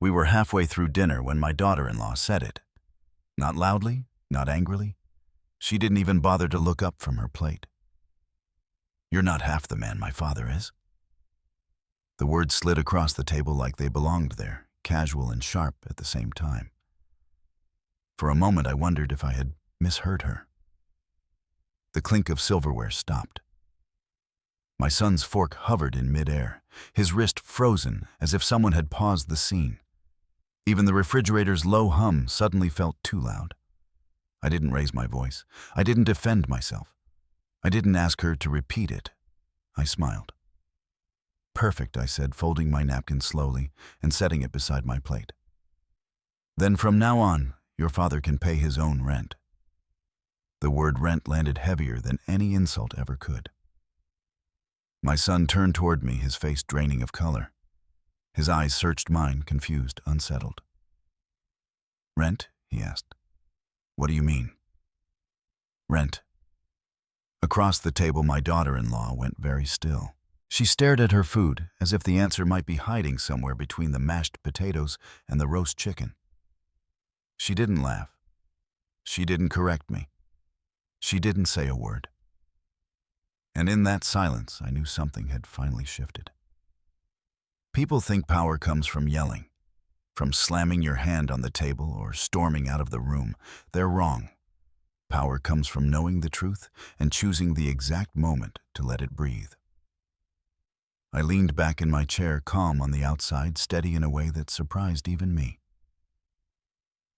We were halfway through dinner when my daughter-in-law said it. Not loudly, not angrily. She didn't even bother to look up from her plate. "You're not half the man my father is." The words slid across the table like they belonged there, casual and sharp at the same time. For a moment I wondered if I had misheard her. The clink of silverware stopped. My son's fork hovered in midair, his wrist frozen as if someone had paused the scene. Even the refrigerator's low hum suddenly felt too loud. I didn't raise my voice. I didn't defend myself. I didn't ask her to repeat it. I smiled. "Perfect," I said, folding my napkin slowly and setting it beside my plate. "Then from now on, your father can pay his own rent." The word rent landed heavier than any insult ever could. My son turned toward me, his face draining of color. His eyes searched mine, confused, unsettled. "Rent?" he asked. "What do you mean?" "Rent." Across the table, my daughter-in-law went very still. She stared at her food as if the answer might be hiding somewhere between the mashed potatoes and the roast chicken. She didn't laugh. She didn't correct me. She didn't say a word. And in that silence, I knew something had finally shifted. People think power comes from yelling, from slamming your hand on the table or storming out of the room. They're wrong. Power comes from knowing the truth and choosing the exact moment to let it breathe. I leaned back in my chair, calm on the outside, steady in a way that surprised even me.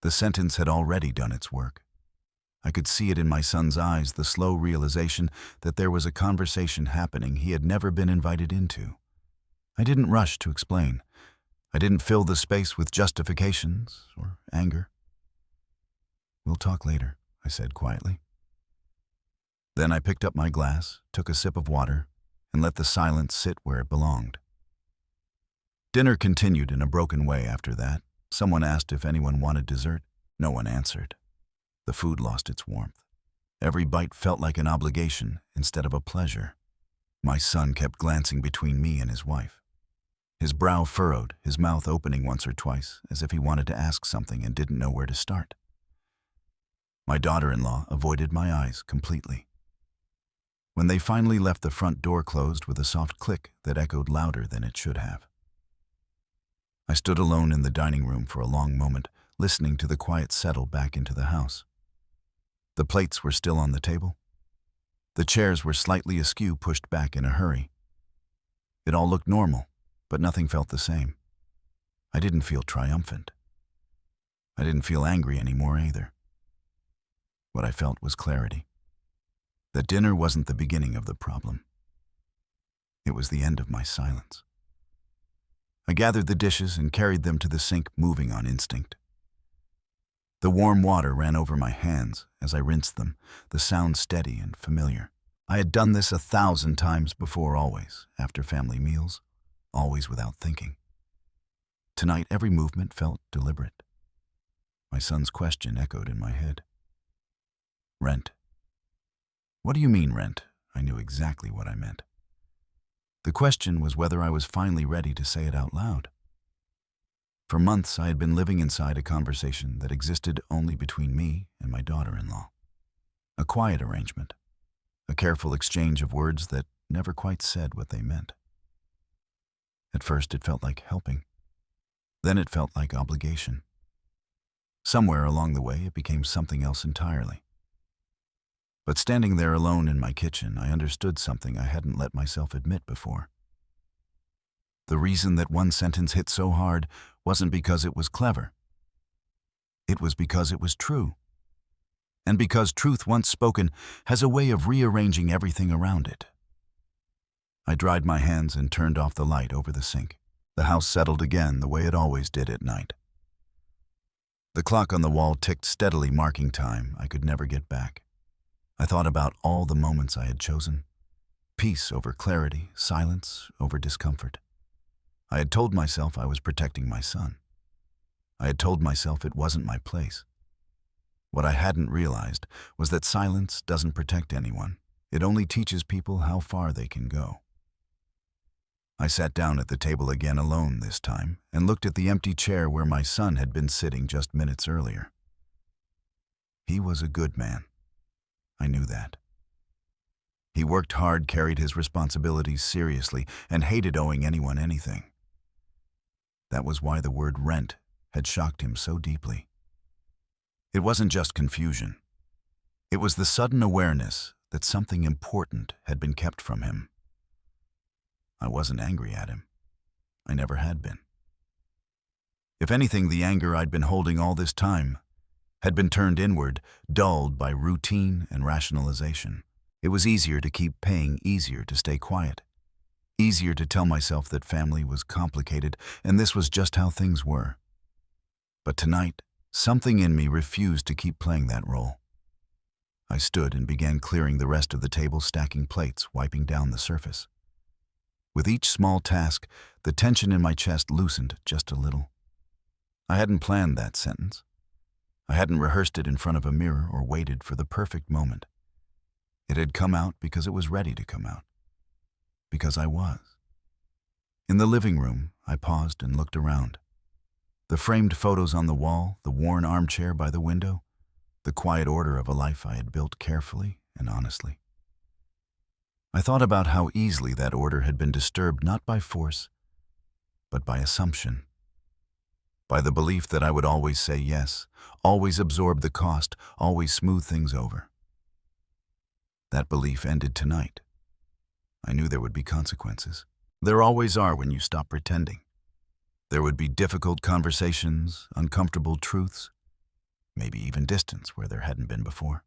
The sentence had already done its work. I could see it in my son's eyes, the slow realization that there was a conversation happening he had never been invited into. I didn't rush to explain. I didn't fill the space with justifications or anger. "We'll talk later," I said quietly. Then I picked up my glass, took a sip of water, and let the silence sit where it belonged. Dinner continued in a broken way after that. Someone asked if anyone wanted dessert. No one answered. The food lost its warmth. Every bite felt like an obligation instead of a pleasure. My son kept glancing between me and his wife. His brow furrowed, his mouth opening once or twice, as if he wanted to ask something and didn't know where to start. My daughter-in-law avoided my eyes completely. When they finally left, the front door closed with a soft click that echoed louder than it should have. I stood alone in the dining room for a long moment, listening to the quiet settle back into the house. The plates were still on the table. The chairs were slightly askew, pushed back in a hurry. It all looked normal, but nothing felt the same. I didn't feel triumphant. I didn't feel angry anymore either. What I felt was clarity. That dinner wasn't the beginning of the problem. It was the end of my silence. I gathered the dishes and carried them to the sink, moving on instinct. The warm water ran over my hands as I rinsed them, the sound steady and familiar. I had done this 1,000 times before, always after family meals, always without thinking. Tonight, every movement felt deliberate. My son's question echoed in my head. "Rent." "What do you mean, rent?" I knew exactly what I meant. The question was whether I was finally ready to say it out loud. For months, I had been living inside a conversation that existed only between me and my daughter-in-law. A quiet arrangement, a careful exchange of words that never quite said what they meant. At first, it felt like helping. Then it felt like obligation. Somewhere along the way, it became something else entirely. But standing there alone in my kitchen, I understood something I hadn't let myself admit before. The reason that one sentence hit so hard wasn't because it was clever. It was because it was true. And because truth, once spoken, has a way of rearranging everything around it. I dried my hands and turned off the light over the sink. The house settled again the way it always did at night. The clock on the wall ticked steadily, marking time I could never get back. I thought about all the moments I had chosen. Peace over clarity, silence over discomfort. I had told myself I was protecting my son. I had told myself it wasn't my place. What I hadn't realized was that silence doesn't protect anyone. It only teaches people how far they can go. I sat down at the table again alone this time and looked at the empty chair where my son had been sitting just minutes earlier. He was a good man. I knew that. He worked hard, carried his responsibilities seriously, and hated owing anyone anything. That was why the word rent had shocked him so deeply. It wasn't just confusion. It was the sudden awareness that something important had been kept from him. I wasn't angry at him. I never had been. If anything, the anger I'd been holding all this time had been turned inward, dulled by routine and rationalization. It was easier to keep paying, easier to stay quiet, easier to tell myself that family was complicated and this was just how things were. But tonight, something in me refused to keep playing that role. I stood and began clearing the rest of the table, stacking plates, wiping down the surface. With each small task, the tension in my chest loosened just a little. I hadn't planned that sentence. I hadn't rehearsed it in front of a mirror or waited for the perfect moment. It had come out because it was ready to come out. Because I was. In the living room, I paused and looked around. The framed photos on the wall, the worn armchair by the window, the quiet order of a life I had built carefully and honestly. I thought about how easily that order had been disturbed not by force, but by assumption. By the belief that I would always say yes, always absorb the cost, always smooth things over. That belief ended tonight. I knew there would be consequences. There always are when you stop pretending. There would be difficult conversations, uncomfortable truths, maybe even distance where there hadn't been before.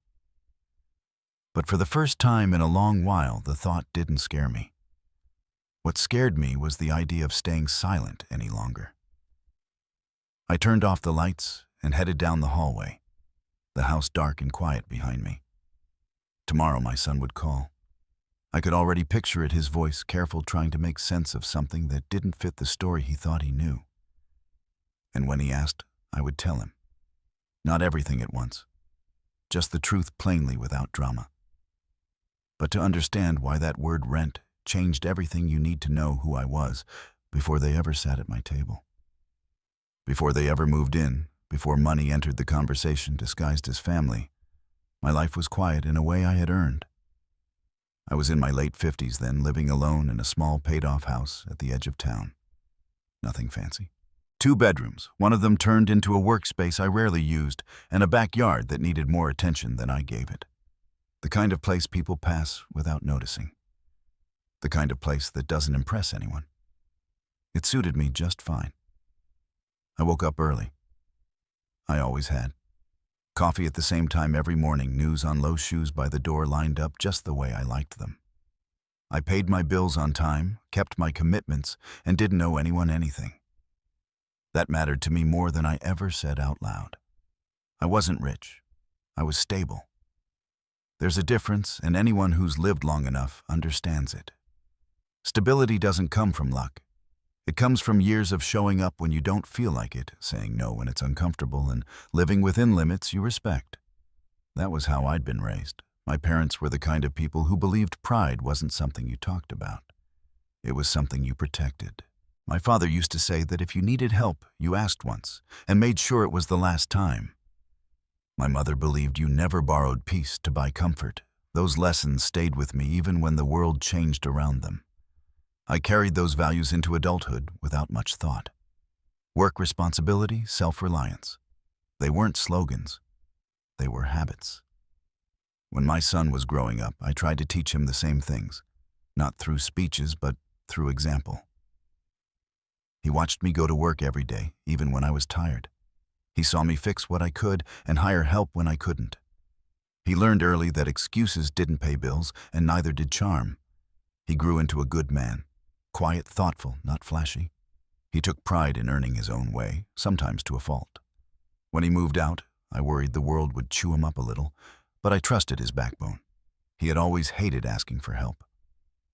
But for the first time in a long while, the thought didn't scare me. What scared me was the idea of staying silent any longer. I turned off the lights and headed down the hallway, the house dark and quiet behind me. Tomorrow my son would call. I could already picture it, his voice, careful, trying to make sense of something that didn't fit the story he thought he knew. And when he asked, I would tell him. Not everything at once, just the truth plainly without drama. But to understand why that word rent changed everything you need to know who I was before they ever sat at my table. Before they ever moved in, before money entered the conversation disguised as family, my life was quiet in a way I had earned. I was in my late 50s then, living alone in a small paid-off house at the edge of town. Nothing fancy. 2 bedrooms, one of them turned into a workspace I rarely used, and a backyard that needed more attention than I gave it. The kind of place people pass without noticing. The kind of place that doesn't impress anyone. It suited me just fine. I woke up early. I always had. Coffee at the same time every morning, news on low shoes by the door lined up just the way I liked them. I paid my bills on time, kept my commitments, and didn't owe anyone anything. That mattered to me more than I ever said out loud. I wasn't rich. I was stable. There's a difference, and anyone who's lived long enough understands it. Stability doesn't come from luck. It comes from years of showing up when you don't feel like it, saying no when it's uncomfortable, and living within limits you respect. That was how I'd been raised. My parents were the kind of people who believed pride wasn't something you talked about. It was something you protected. My father used to say that if you needed help, you asked once, and made sure it was the last time. My mother believed you never borrowed peace to buy comfort. Those lessons stayed with me even when the world changed around them. I carried those values into adulthood without much thought. Work responsibility, self-reliance. They weren't slogans. They were habits. When my son was growing up, I tried to teach him the same things, not through speeches, but through example. He watched me go to work every day, even when I was tired. He saw me fix what I could and hire help when I couldn't. He learned early that excuses didn't pay bills, and neither did charm. He grew into a good man, quiet, thoughtful, not flashy. He took pride in earning his own way, sometimes to a fault. When he moved out, I worried the world would chew him up a little, but I trusted his backbone. He had always hated asking for help.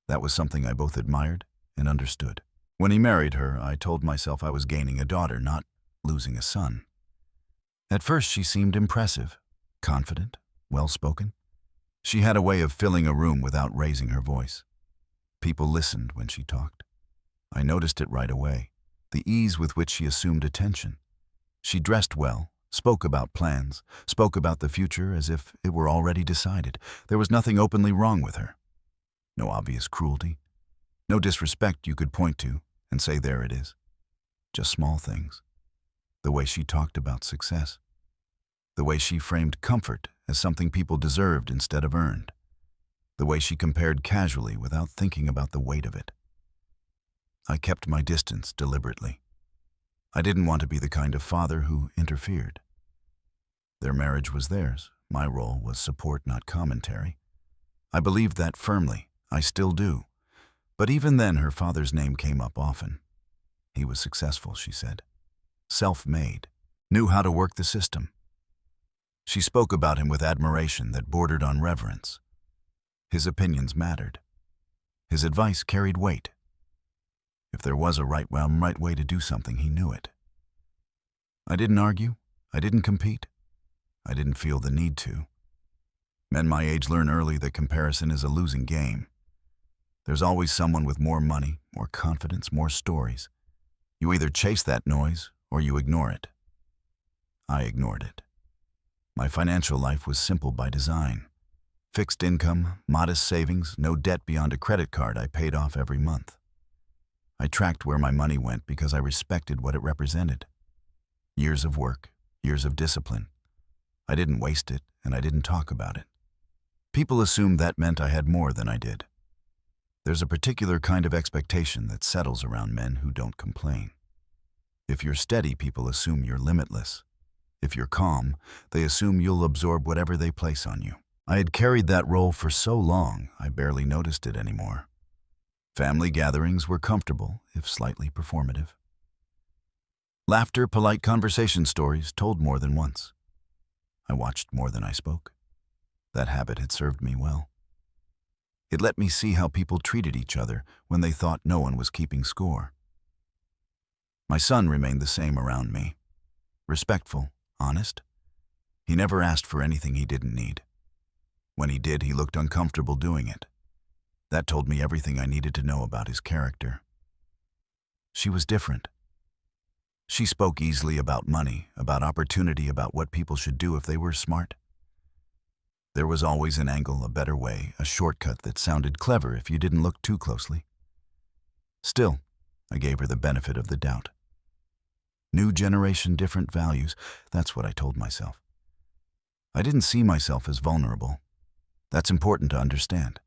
That was something I both admired and understood. When he married her, I told myself I was gaining a daughter, not losing a son. At first, she seemed impressive, confident, well-spoken. She had a way of filling a room without raising her voice. People listened when she talked. I noticed it right away, the ease with which she assumed attention. She dressed well, spoke about plans, spoke about the future as if it were already decided. There was nothing openly wrong with her. No obvious cruelty. No disrespect you could point to and say there it is. Just small things. The way she talked about success. The way she framed comfort as something people deserved instead of earned. The way she compared casually without thinking about the weight of it. I kept my distance deliberately. I didn't want to be the kind of father who interfered. Their marriage was theirs. My role was support, not commentary. I believed that firmly. I still do. But even then, her father's name came up often. He was successful, she said. Self-made. Knew how to work the system. She spoke about him with admiration that bordered on reverence. His opinions mattered. His advice carried weight. If there was a right way to do something, he knew it. I didn't argue. I didn't compete. I didn't feel the need to. Men my age learn early that comparison is a losing game. There's always someone with more money, more confidence, more stories. You either chase that noise or you ignore it. I ignored it. My financial life was simple by design. Fixed income, modest savings, no debt beyond a credit card I paid off every month. I tracked where my money went because I respected what it represented. Years of work, years of discipline. I didn't waste it, and I didn't talk about it. People assumed that meant I had more than I did. There's a particular kind of expectation that settles around men who don't complain. If you're steady, people assume you're limitless. If you're calm, they assume you'll absorb whatever they place on you. I had carried that role for so long, I barely noticed it anymore. Family gatherings were comfortable, if slightly performative. Laughter, polite conversation stories told more than once. I watched more than I spoke. That habit had served me well. It let me see how people treated each other when they thought no one was keeping score. My son remained the same around me. Respectful, honest. He never asked for anything he didn't need. When he did, he looked uncomfortable doing it. That told me everything I needed to know about his character. She was different. She spoke easily about money, about opportunity, about what people should do if they were smart. There was always an angle, a better way, a shortcut that sounded clever if you didn't look too closely. Still, I gave her the benefit of the doubt. New generation, different values, that's what I told myself. I didn't see myself as vulnerable. That's important to understand.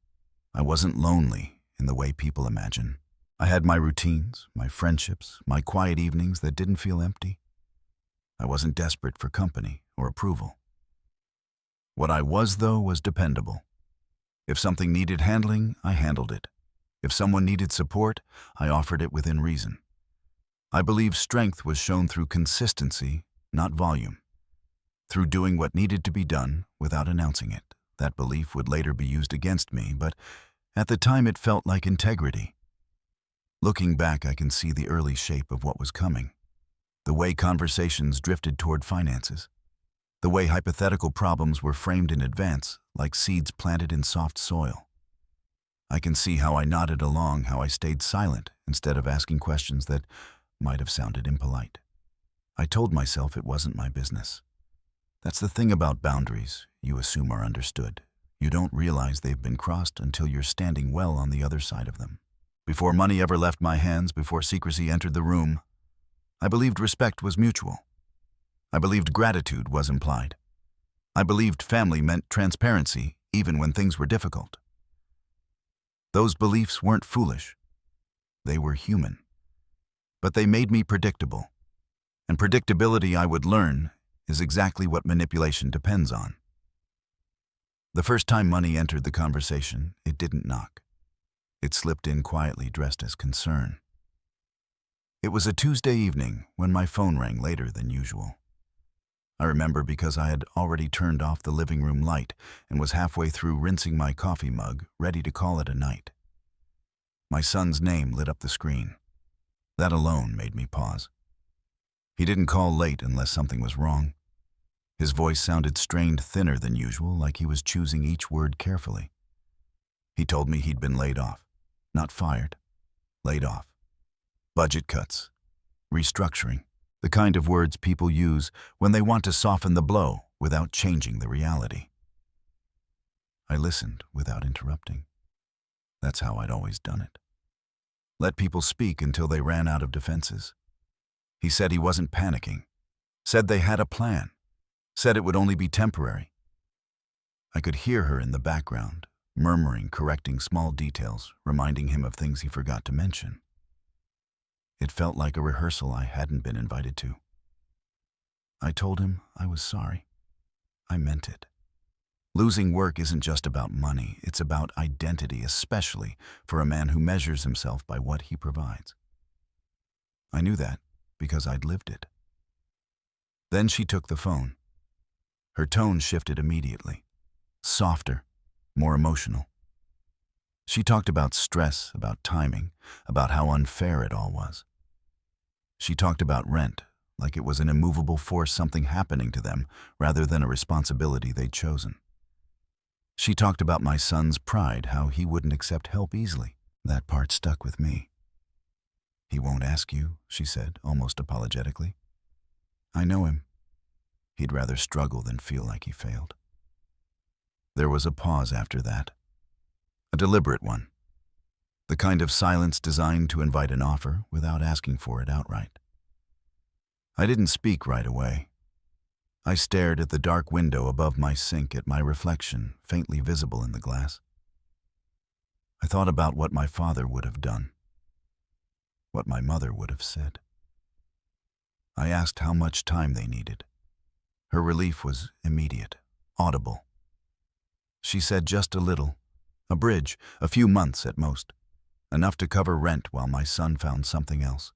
I wasn't lonely in the way people imagine. I had my routines, my friendships, my quiet evenings that didn't feel empty. I wasn't desperate for company or approval. What I was, though, was dependable. If something needed handling, I handled it. If someone needed support, I offered it within reason. I believe strength was shown through consistency, not volume. Through doing what needed to be done without announcing it. That belief would later be used against me, but at the time it felt like integrity. Looking back, I can see the early shape of what was coming. The way conversations drifted toward finances. The way hypothetical problems were framed in advance, like seeds planted in soft soil. I can see how I nodded along, how I stayed silent instead of asking questions that might have sounded impolite. I told myself it wasn't my business. That's the thing about boundaries you assume are understood. You don't realize they've been crossed until you're standing well on the other side of them. Before money ever left my hands, before secrecy entered the room, I believed respect was mutual. I believed gratitude was implied. I believed family meant transparency, even when things were difficult. Those beliefs weren't foolish. They were human. But they made me predictable. And predictability, I would learn, is exactly what manipulation depends on. The first time money entered the conversation, it didn't knock. It slipped in quietly, dressed as concern. It was a Tuesday evening when my phone rang later than usual. I remember because I had already turned off the living room light and was halfway through rinsing my coffee mug, ready to call it a night. My son's name lit up the screen. That alone made me pause. He didn't call late unless something was wrong. His voice sounded strained, thinner than usual, like he was choosing each word carefully. He told me he'd been laid off. Not fired. Laid off. Budget cuts, restructuring, the kind of words people use when they want to soften the blow without changing the reality. I listened without interrupting. That's how I'd always done it. Let people speak until they ran out of defenses. He said he wasn't panicking, said they had a plan, said it would only be temporary. I could hear her in the background, murmuring, correcting small details, reminding him of things he forgot to mention. It felt like a rehearsal I hadn't been invited to. I told him I was sorry. I meant it. Losing work isn't just about money, it's about identity, especially for a man who measures himself by what he provides. I knew that because I'd lived it. Then she took the phone. Her tone shifted immediately. Softer, more emotional. She talked about stress, about timing, about how unfair it all was. She talked about rent, like it was an immovable force, something happening to them, rather than a responsibility they'd chosen. She talked about my son's pride, how he wouldn't accept help easily. That part stuck with me. "He won't ask you," she said, almost apologetically. "I know him. He'd rather struggle than feel like he failed." There was a pause after that. A deliberate one. The kind of silence designed to invite an offer without asking for it outright. I didn't speak right away. I stared at the dark window above my sink, at my reflection, faintly visible in the glass. I thought about what my father would have done, what my mother would have said. I asked how much time they needed. Her relief was immediate, audible. She said just a little, a bridge, a few months at most, enough to cover rent while my son found something else.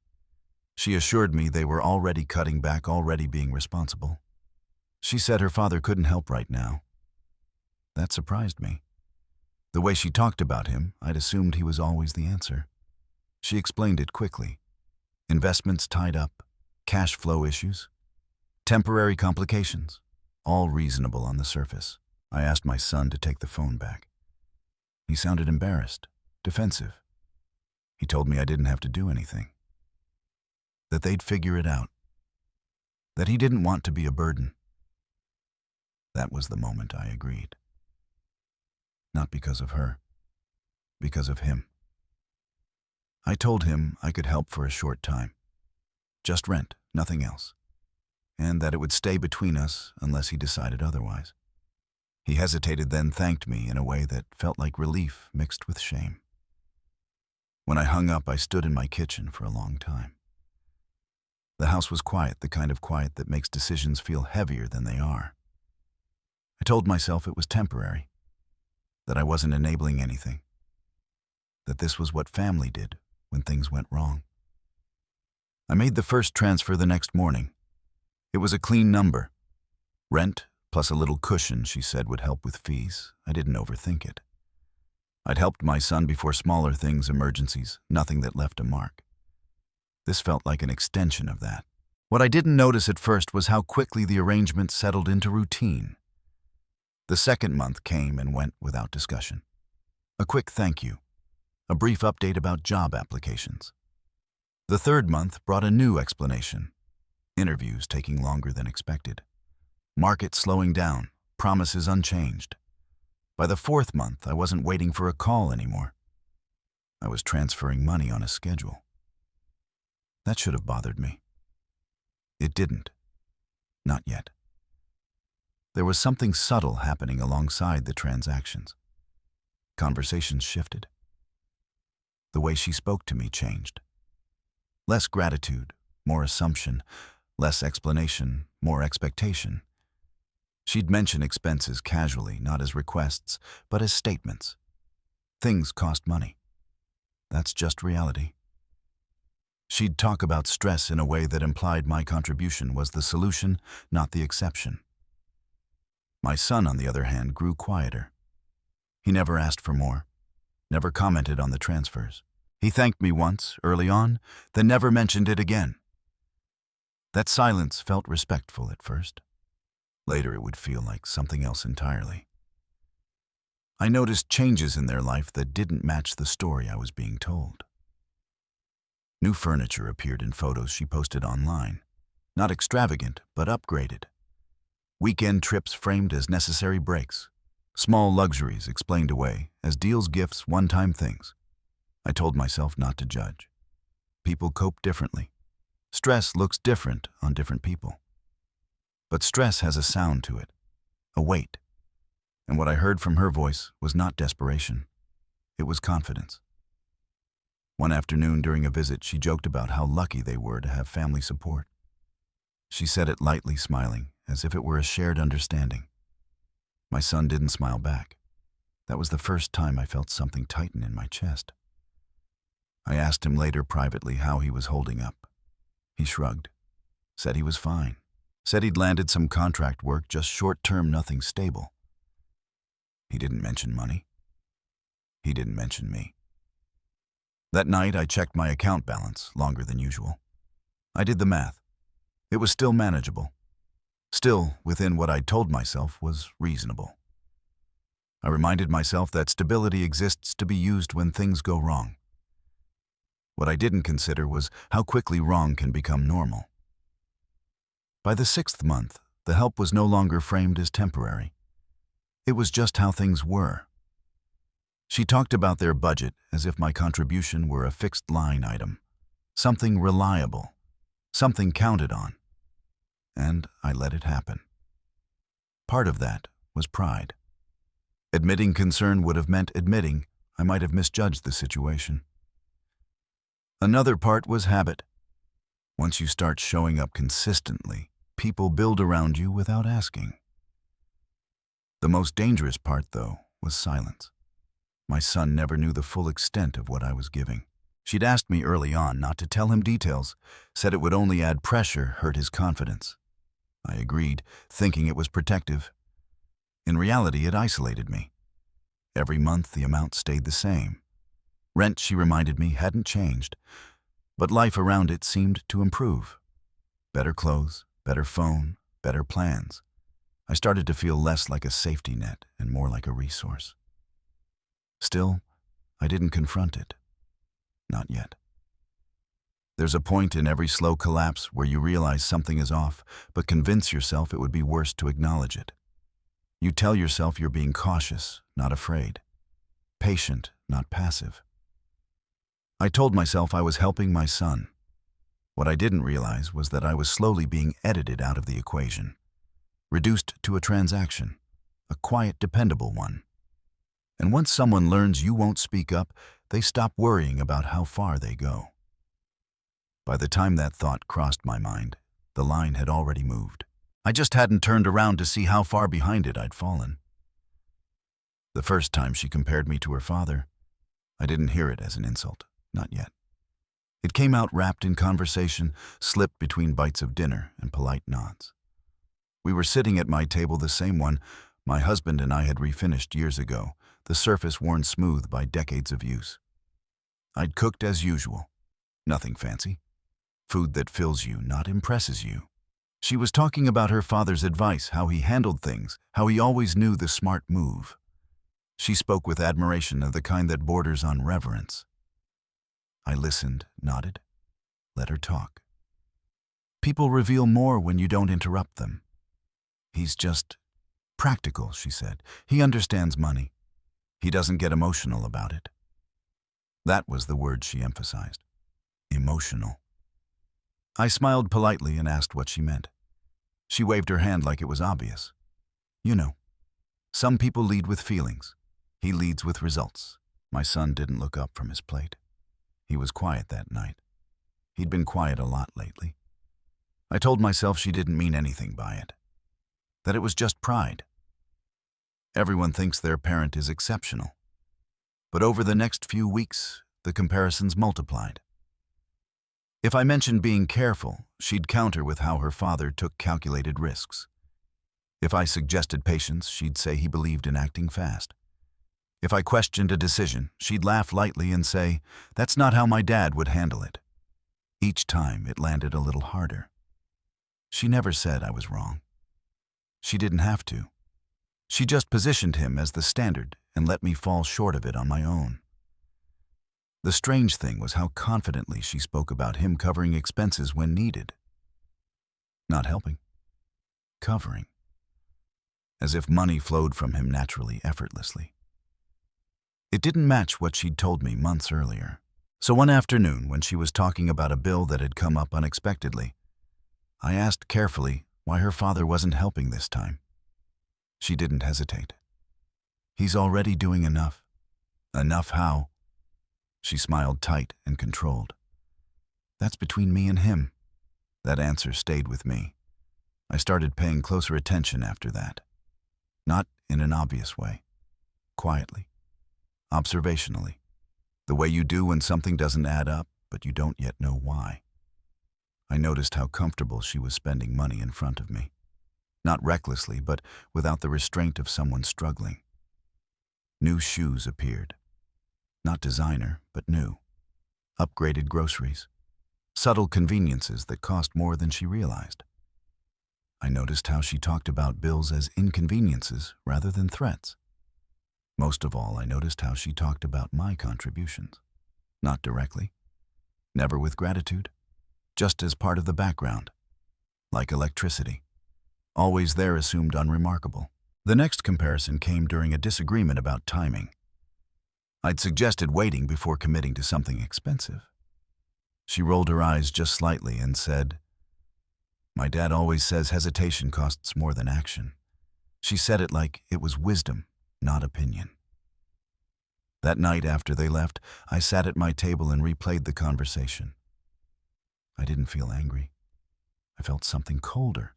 She assured me they were already cutting back, already being responsible. She said her father couldn't help right now. That surprised me. The way she talked about him, I'd assumed he was always the answer. She explained it quickly. Investments tied up, cash flow issues, temporary complications, all reasonable on the surface. I asked my son to take the phone back. He sounded embarrassed, defensive. He told me I didn't have to do anything, that they'd figure it out, that he didn't want to be a burden. That was the moment I agreed. Not because of her, because of him. I told him I could help for a short time. Just rent, nothing else. And that it would stay between us unless he decided otherwise. He hesitated, then thanked me in a way that felt like relief mixed with shame. When I hung up, I stood in my kitchen for a long time. The house was quiet, the kind of quiet that makes decisions feel heavier than they are. I told myself it was temporary, that I wasn't enabling anything, that this was what family did when things went wrong. I made the first transfer the next morning. It was a clean number. Rent plus a little cushion, she said, would help with fees. I didn't overthink it. I'd helped my son before, smaller things, emergencies, nothing that left a mark. This felt like an extension of that. What I didn't notice at first was how quickly the arrangement settled into routine. The second month came and went without discussion. A quick thank you, a brief update about job applications. The third month brought a new explanation. Interviews taking longer than expected. Market slowing down, promises unchanged. By the fourth month, I wasn't waiting for a call anymore. I was transferring money on a schedule. That should have bothered me. It didn't. Not yet. There was something subtle happening alongside the transactions. Conversations shifted. The way she spoke to me changed. Less gratitude, more assumption, less explanation, more expectation. She'd mention expenses casually, not as requests, but as statements. Things cost money. That's just reality. She'd talk about stress in a way that implied my contribution was the solution, not the exception. My son, on the other hand, grew quieter. He never asked for more, never commented on the transfers. He thanked me once, early on, then never mentioned it again. That silence felt respectful at first. Later it would feel like something else entirely. I noticed changes in their life that didn't match the story I was being told. New furniture appeared in photos she posted online. Not extravagant, but upgraded. Weekend trips framed as necessary breaks. Small luxuries explained away as deals, gifts, one-time things. I told myself not to judge. People cope differently. Stress looks different on different people. But stress has a sound to it, a weight. And what I heard from her voice was not desperation. It was confidence. One afternoon during a visit, she joked about how lucky they were to have family support. She said it lightly, smiling, as if it were a shared understanding. My son didn't smile back. That was the first time I felt something tighten in my chest. I asked him later privately how he was holding up. He shrugged, said he was fine, said he'd landed some contract work, just short-term, nothing stable. He didn't mention money. He didn't mention me. That night, I checked my account balance, longer than usual. I did the math. It was still manageable. Still within what I'd told myself was reasonable. I reminded myself that stability exists to be used when things go wrong. What I didn't consider was how quickly wrong can become normal. By the 6th month, the help was no longer framed as temporary. It was just how things were. She talked about their budget as if my contribution were a fixed line item, something reliable, something counted on. And I let it happen. Part of that was pride. Admitting concern would have meant admitting I might have misjudged the situation. Another part was habit. Once you start showing up consistently, people build around you without asking. The most dangerous part, though, was silence. My son never knew the full extent of what I was giving. She'd asked me early on not to tell him details, said it would only add pressure, hurt his confidence. I agreed, thinking it was protective. In reality, it isolated me. Every month, the amount stayed the same. Rent, she reminded me, hadn't changed, but life around it seemed to improve. Better clothes, better phone, better plans. I started to feel less like a safety net and more like a resource. Still, I didn't confront it. Not yet. There's a point in every slow collapse where you realize something is off, but convince yourself it would be worse to acknowledge it. You tell yourself you're being cautious, not afraid. Patient, not passive. I told myself I was helping my son. What I didn't realize was that I was slowly being edited out of the equation, reduced to a transaction, a quiet, dependable one. And once someone learns you won't speak up, they stop worrying about how far they go. By the time that thought crossed my mind, the line had already moved. I just hadn't turned around to see how far behind it I'd fallen. The first time she compared me to her father, I didn't hear it as an insult, not yet. It came out wrapped in conversation, slipped between bites of dinner and polite nods. We were sitting at my table, the same one my husband and I had refinished years ago, the surface worn smooth by decades of use. I'd cooked as usual. Nothing fancy. Food that fills you, not impresses you. She was talking about her father's advice, how he handled things, how he always knew the smart move. She spoke with admiration of the kind that borders on reverence. I listened, nodded, let her talk. People reveal more when you don't interrupt them. He's just practical, she said. He understands money. He doesn't get emotional about it. That was the word she emphasized. Emotional. I smiled politely and asked what she meant. She waved her hand like it was obvious. You know, some people lead with feelings. He leads with results. My son didn't look up from his plate. He was quiet that night. He'd been quiet a lot lately. I told myself she didn't mean anything by it. That it was just pride. Everyone thinks their parent is exceptional. But over the next few weeks, the comparisons multiplied. If I mentioned being careful, she'd counter with how her father took calculated risks. If I suggested patience, she'd say he believed in acting fast. If I questioned a decision, she'd laugh lightly and say, "That's not how my dad would handle it." Each time, it landed a little harder. She never said I was wrong. She didn't have to. She just positioned him as the standard and let me fall short of it on my own. The strange thing was how confidently she spoke about him covering expenses when needed. Not helping. Covering. As if money flowed from him naturally, effortlessly. It didn't match what she'd told me months earlier. So one afternoon, when she was talking about a bill that had come up unexpectedly, I asked carefully why her father wasn't helping this time. She didn't hesitate. He's already doing enough. Enough how? She smiled tight and controlled. That's between me and him. That answer stayed with me. I started paying closer attention after that. Not in an obvious way. Quietly. Observationally. The way you do when something doesn't add up, but you don't yet know why. I noticed how comfortable she was spending money in front of me. Not recklessly, but without the restraint of someone struggling. New shoes appeared. Not designer, but new. Upgraded groceries. Subtle conveniences that cost more than she realized. I noticed how she talked about bills as inconveniences rather than threats. Most of all, I noticed how she talked about my contributions. Not directly. Never with gratitude. Just as part of the background. Like electricity. Always there assumed unremarkable. The next comparison came during a disagreement about timing. I'd suggested waiting before committing to something expensive. She rolled her eyes just slightly and said, "My dad always says hesitation costs more than action." She said it like it was wisdom, not opinion. That night after they left, I sat at my table and replayed the conversation. I didn't feel angry. I felt something colder.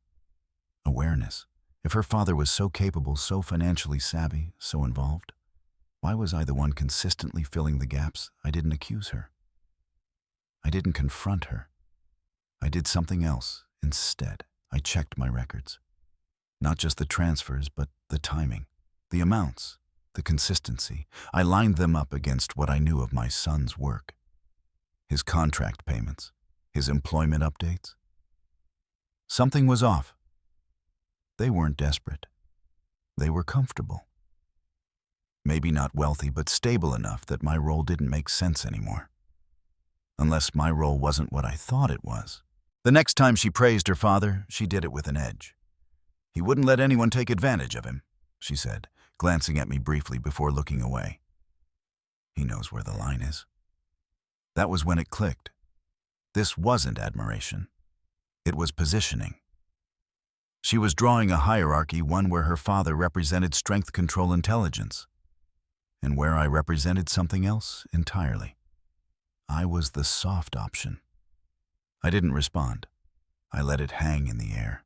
Awareness. If her father was so capable, so financially savvy, so involved, why was I the one consistently filling the gaps? I didn't accuse her. I didn't confront her. I did something else instead. I checked my records. Not just the transfers, but the timing, the amounts, the consistency. I lined them up against what I knew of my son's work. His contract payments, his employment updates. Something was off. They weren't desperate. They were comfortable. Maybe not wealthy, but stable enough that my role didn't make sense anymore. Unless my role wasn't what I thought it was. The next time she praised her father, she did it with an edge. "He wouldn't let anyone take advantage of him," she said, glancing at me briefly before looking away. He knows where the line is. That was when it clicked. This wasn't admiration. It was positioning. She was drawing a hierarchy, one where her father represented strength, control, intelligence, and where I represented something else entirely. I was the soft option. I didn't respond. I let it hang in the air.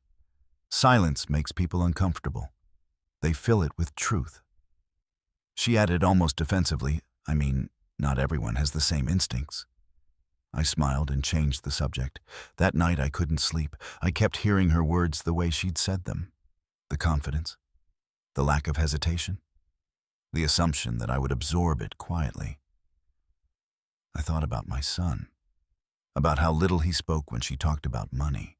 Silence makes people uncomfortable. They fill it with truth. She added almost defensively, "I mean, not everyone has the same instincts." I smiled and changed the subject. That night I couldn't sleep. I kept hearing her words the way she'd said them. The confidence. The lack of hesitation. The assumption that I would absorb it quietly. I thought about my son. About how little he spoke when she talked about money.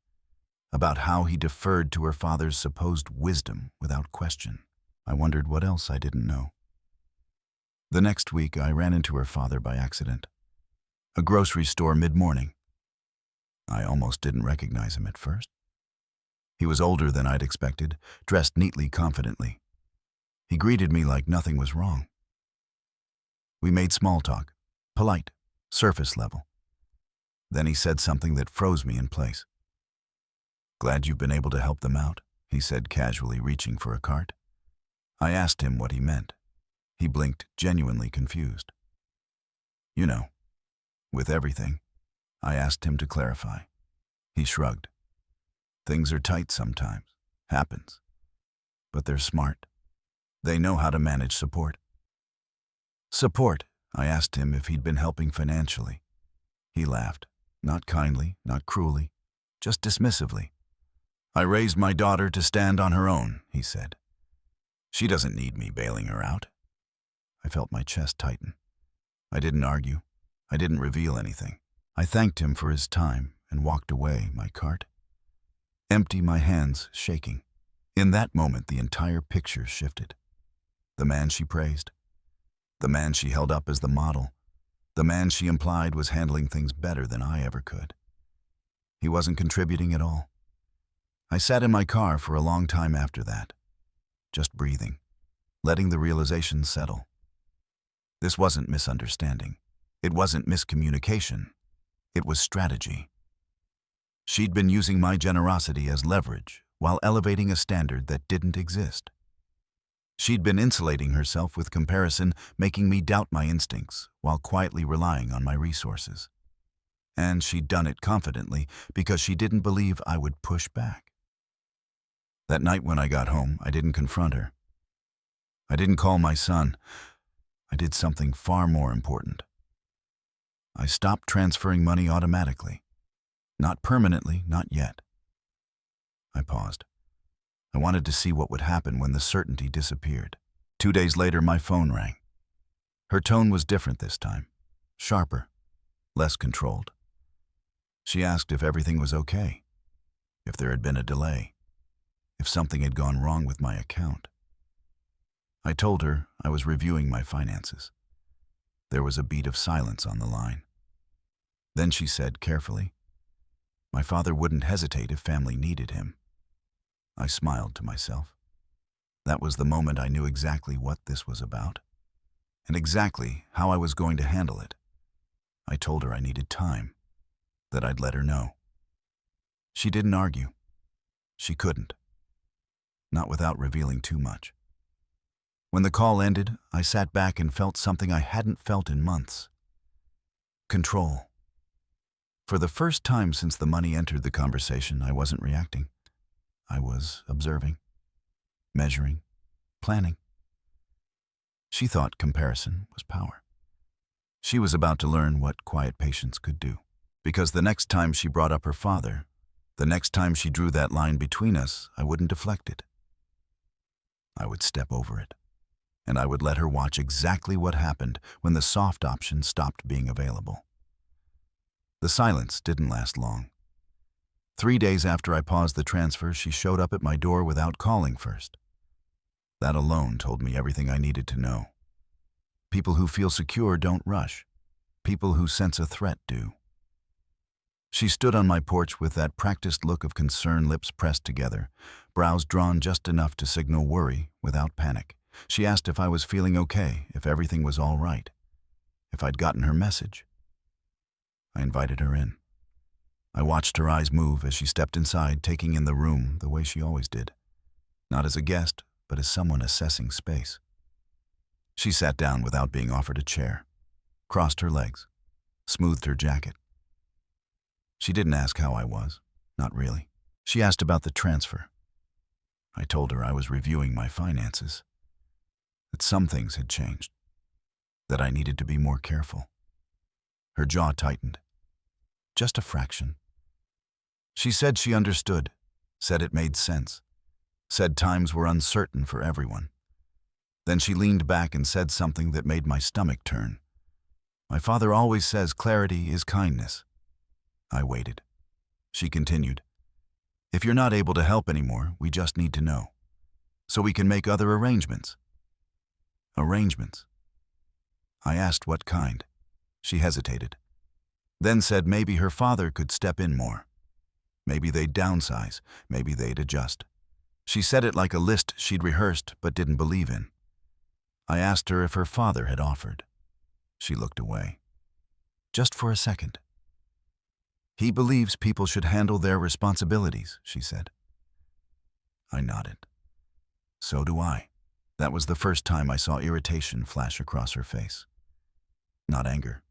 About how he deferred to her father's supposed wisdom without question. I wondered what else I didn't know. The next week I ran into her father by accident. A grocery store mid-morning. I almost didn't recognize him at first. He was older than I'd expected, dressed neatly, confidently. He greeted me like nothing was wrong. We made small talk, polite, surface level. Then he said something that froze me in place. "Glad you've been able to help them out," he said casually, reaching for a cart. I asked him what he meant. He blinked, genuinely confused. "You know, with everything." I asked him to clarify. He shrugged. "Things are tight sometimes. Happens. But they're smart. They know how to manage support." "Support?" I asked him if he'd been helping financially. He laughed. Not kindly, not cruelly, just dismissively. "I raised my daughter to stand on her own," he said. "She doesn't need me bailing her out." I felt my chest tighten. I didn't argue. I didn't reveal anything. I thanked him for his time and walked away, my cart. Empty, my hands shaking. In that moment, the entire picture shifted. The man she praised. The man she held up as the model. The man she implied was handling things better than I ever could. He wasn't contributing at all. I sat in my car for a long time after that, just breathing, letting the realization settle. This wasn't misunderstanding. It wasn't miscommunication. It was strategy. She'd been using my generosity as leverage while elevating a standard that didn't exist. She'd been insulating herself with comparison, making me doubt my instincts while quietly relying on my resources. And she'd done it confidently because she didn't believe I would push back. That night when I got home, I didn't confront her. I didn't call my son. I did something far more important. I stopped transferring money automatically. Not permanently, not yet. I paused. I wanted to see what would happen when the certainty disappeared. 2 days later, my phone rang. Her tone was different this time, sharper, less controlled. She asked if everything was okay, if there had been a delay, if something had gone wrong with my account. I told her I was reviewing my finances. There was a beat of silence on the line. Then she said carefully, "My father wouldn't hesitate if family needed him." I smiled to myself. That was the moment I knew exactly what this was about, and exactly how I was going to handle it. I told her I needed time, that I'd let her know. She didn't argue. She couldn't. Not without revealing too much. When the call ended, I sat back and felt something I hadn't felt in months. Control. For the first time since the money entered the conversation, I wasn't reacting. I was observing, measuring, planning. She thought comparison was power. She was about to learn what quiet patience could do. Because the next time she brought up her father, the next time she drew that line between us, I wouldn't deflect it. I would step over it. And I would let her watch exactly what happened when the soft option stopped being available. The silence didn't last long. 3 days after I paused the transfer, she showed up at my door without calling first. That alone told me everything I needed to know. People who feel secure don't rush. People who sense a threat do. She stood on my porch with that practiced look of concern, lips pressed together, brows drawn just enough to signal worry without panic. She asked if I was feeling okay, if everything was all right, if I'd gotten her message. I invited her in. I watched her eyes move as she stepped inside, taking in the room the way she always did. Not as a guest, but as someone assessing space. She sat down without being offered a chair, crossed her legs, smoothed her jacket. She didn't ask how I was, not really. She asked about the transfer. I told her I was reviewing my finances, that some things had changed, that I needed to be more careful. Her jaw tightened. Just a fraction. She said she understood, said it made sense, said times were uncertain for everyone. Then she leaned back and said something that made my stomach turn. "My father always says clarity is kindness." I waited. She continued, "If you're not able to help anymore, we just need to know, so we can make other arrangements." Arrangements. I asked what kind. She hesitated, then said maybe her father could step in more. Maybe they'd downsize, maybe they'd adjust. She said it like a list she'd rehearsed but didn't believe in. I asked her if her father had offered. She looked away. Just for a second. "He believes people should handle their responsibilities," she said. I nodded. So do I. That was the first time I saw irritation flash across her face. Not anger.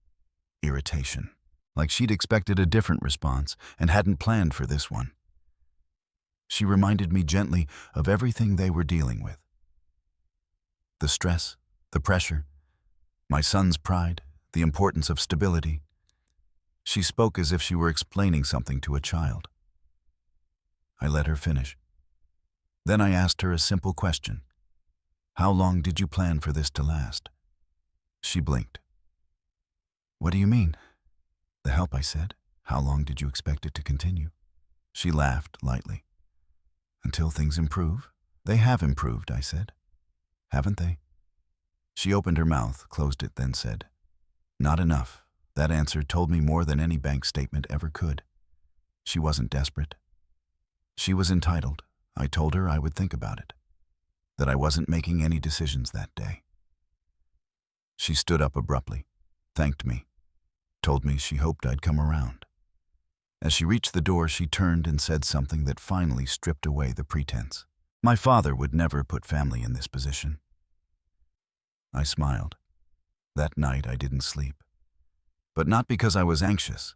Irritation. Like she'd expected a different response and hadn't planned for this one. She reminded me gently of everything they were dealing with. The stress, the pressure, my son's pride, the importance of stability. She spoke as if she were explaining something to a child. I let her finish. Then I asked her a simple question. "How long did you plan for this to last?" She blinked. "What do you mean?" "The help," I said. "How long did you expect it to continue?" She laughed lightly. "Until things improve." "They have improved," I said. "Haven't they?" She opened her mouth, closed it, then said, Not enough. That answer told me more than any bank statement ever could. She wasn't desperate. She was entitled. I told her I would think about it, that I wasn't making any decisions that day. She stood up abruptly, thanked me, told me she hoped I'd come around. As she reached the door, she turned and said something that finally stripped away the pretense. My father would never put family in this position. I smiled. That night I didn't sleep. But not because I was anxious,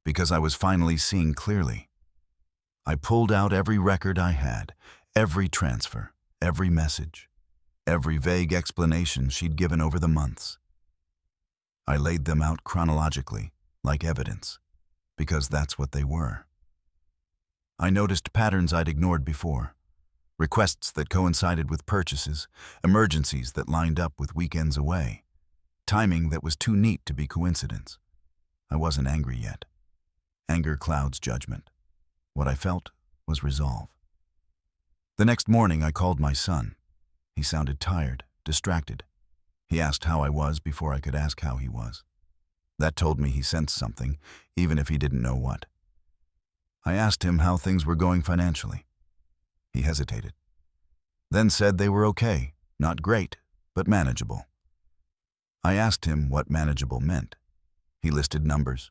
because I was finally seeing clearly. I pulled out every record I had, every transfer, every message, every vague explanation she'd given over the months. I laid them out chronologically, like evidence, because that's what they were. I noticed patterns I'd ignored before, requests that coincided with purchases, emergencies that lined up with weekends away, timing that was too neat to be coincidence. I wasn't angry yet. Anger clouds judgment. What I felt was resolve. The next morning I called my son. He sounded tired, distracted. He asked how I was before I could ask how he was. That told me he sensed something, even if he didn't know what. I asked him how things were going financially. He hesitated, then said they were okay, not great, but manageable. I asked him what manageable meant. He listed numbers,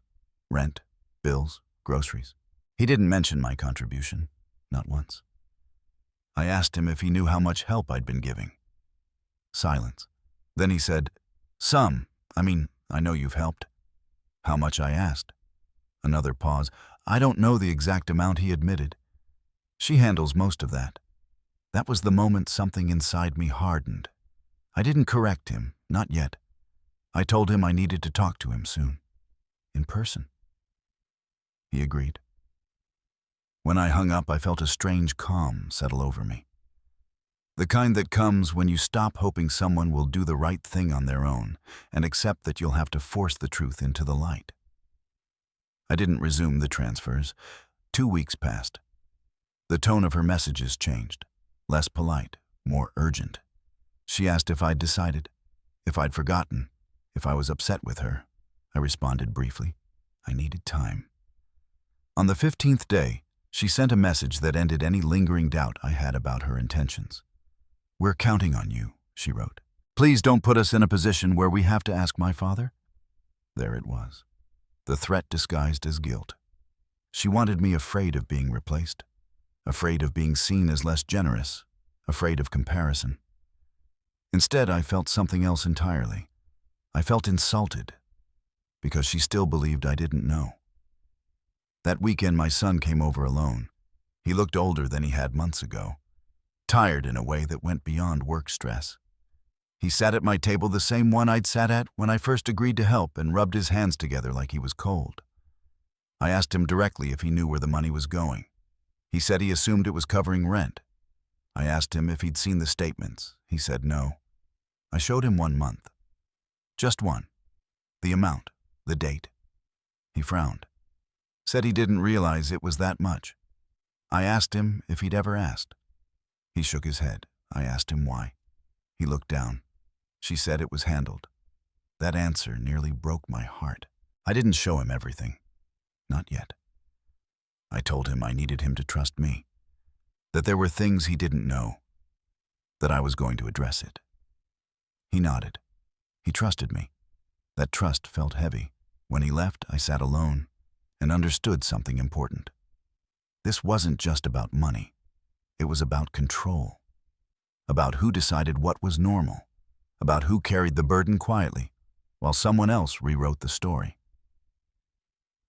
rent, bills, groceries. He didn't mention my contribution, not once. I asked him if he knew how much help I'd been giving. Silence. Then he said, "Some. I know you've helped." How much, I asked. Another pause. I don't know the exact amount, he admitted. She handles most of that. That was the moment something inside me hardened. I didn't correct him, not yet. I told him I needed to talk to him soon. In person. He agreed. When I hung up, I felt a strange calm settle over me. The kind that comes when you stop hoping someone will do the right thing on their own and accept that you'll have to force the truth into the light. I didn't resume the transfers. 2 weeks passed. The tone of her messages changed, less polite, more urgent. She asked if I'd decided, if I'd forgotten, if I was upset with her. I responded briefly. I needed time. On the 15th day, she sent a message that ended any lingering doubt I had about her intentions. "We're counting on you," she wrote. "Please don't put us in a position where we have to ask my father." There it was, the threat disguised as guilt. She wanted me afraid of being replaced, afraid of being seen as less generous, afraid of comparison. Instead, I felt something else entirely. I felt insulted, because she still believed I didn't know. That weekend, my son came over alone. He looked older than he had months ago, tired in a way that went beyond work stress. He sat at my table, the same one I'd sat at when I first agreed to help, and rubbed his hands together like he was cold. I asked him directly if he knew where the money was going. He said he assumed it was covering rent. I asked him if he'd seen the statements. He said no. I showed him 1 month. Just one. The amount, the date. He frowned. Said he didn't realize it was that much. I asked him if he'd ever asked. He shook his head. I asked him why. He looked down. She said it was handled. That answer nearly broke my heart. I didn't show him everything. Not yet. I told him I needed him to trust me, that there were things he didn't know, that I was going to address it. He nodded. He trusted me. That trust felt heavy. When he left, I sat alone and understood something important. This wasn't just about money. It was about control, about who decided what was normal, about who carried the burden quietly while someone else rewrote the story.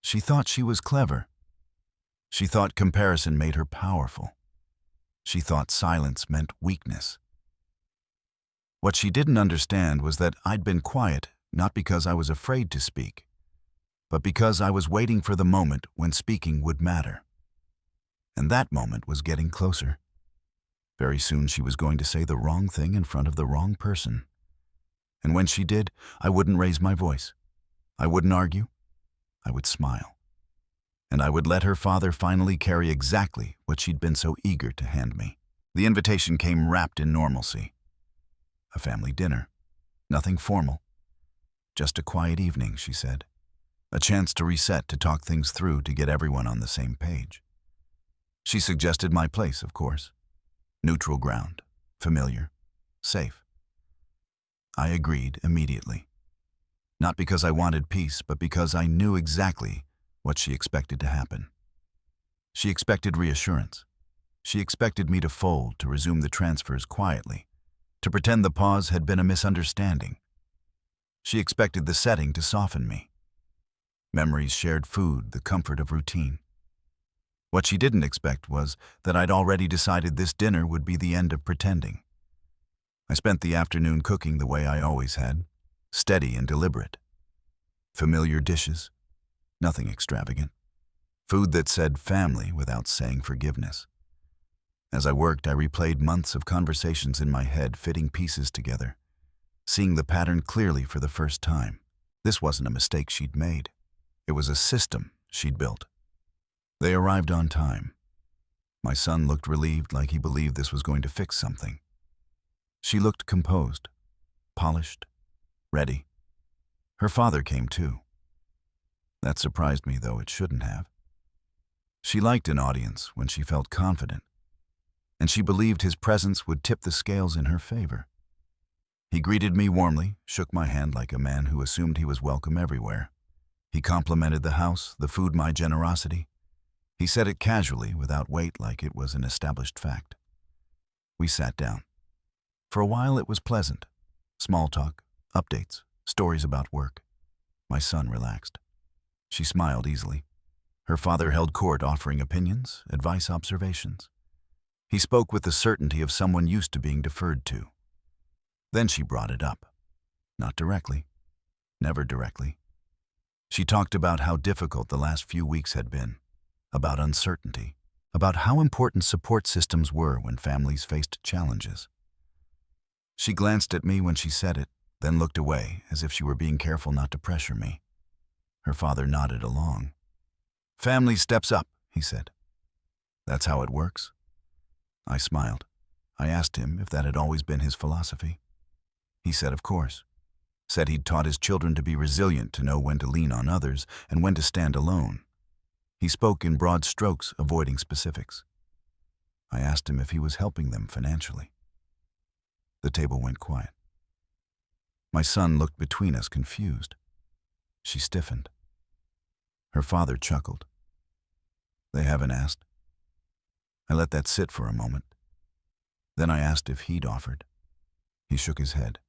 She thought she was clever. She thought comparison made her powerful. She thought silence meant weakness. What she didn't understand was that I'd been quiet not because I was afraid to speak, but because I was waiting for the moment when speaking would matter. And that moment was getting closer. Very soon she was going to say the wrong thing in front of the wrong person. And when she did, I wouldn't raise my voice. I wouldn't argue. I would smile. And I would let her father finally carry exactly what she'd been so eager to hand me. The invitation came wrapped in normalcy. A family dinner. Nothing formal. Just a quiet evening, she said. A chance to reset, to talk things through, to get everyone on the same page. She suggested my place, of course. Neutral ground, familiar, safe. I agreed immediately. Not because I wanted peace, but because I knew exactly what she expected to happen. She expected reassurance. She expected me to fold, to resume the transfers quietly, to pretend the pause had been a misunderstanding. She expected the setting to soften me. Memories, shared food, the comfort of routine. What she didn't expect was that I'd already decided this dinner would be the end of pretending. I spent the afternoon cooking the way I always had, steady and deliberate. Familiar dishes, nothing extravagant. Food that said family without saying forgiveness. As I worked, I replayed months of conversations in my head, fitting pieces together, seeing the pattern clearly for the first time. This wasn't a mistake she'd made. It was a system she'd built. They arrived on time. My son looked relieved, like he believed this was going to fix something. She looked composed, polished, ready. Her father came too. That surprised me, though it shouldn't have. She liked an audience when she felt confident, and she believed his presence would tip the scales in her favor. He greeted me warmly, shook my hand like a man who assumed he was welcome everywhere. He complimented the house, the food, my generosity. He said it casually, without weight, like it was an established fact. We sat down. For a while it was pleasant. Small talk, updates, stories about work. My son relaxed. She smiled easily. Her father held court, offering opinions, advice, observations. He spoke with the certainty of someone used to being deferred to. Then she brought it up. Not directly. Never directly. She talked about how difficult the last few weeks had been, about uncertainty, about how important support systems were when families faced challenges. She glanced at me when she said it, then looked away, as if she were being careful not to pressure me. Her father nodded along. "Family steps up," he said. "That's how it works?" I smiled. I asked him if that had always been his philosophy. He said of course. Said he'd taught his children to be resilient, to know when to lean on others and when to stand alone. He spoke in broad strokes, avoiding specifics. I asked him if he was helping them financially. The table went quiet. My son looked between us, confused. She stiffened. Her father chuckled. "They haven't asked." I let that sit for a moment. Then I asked if he'd offered. He shook his head.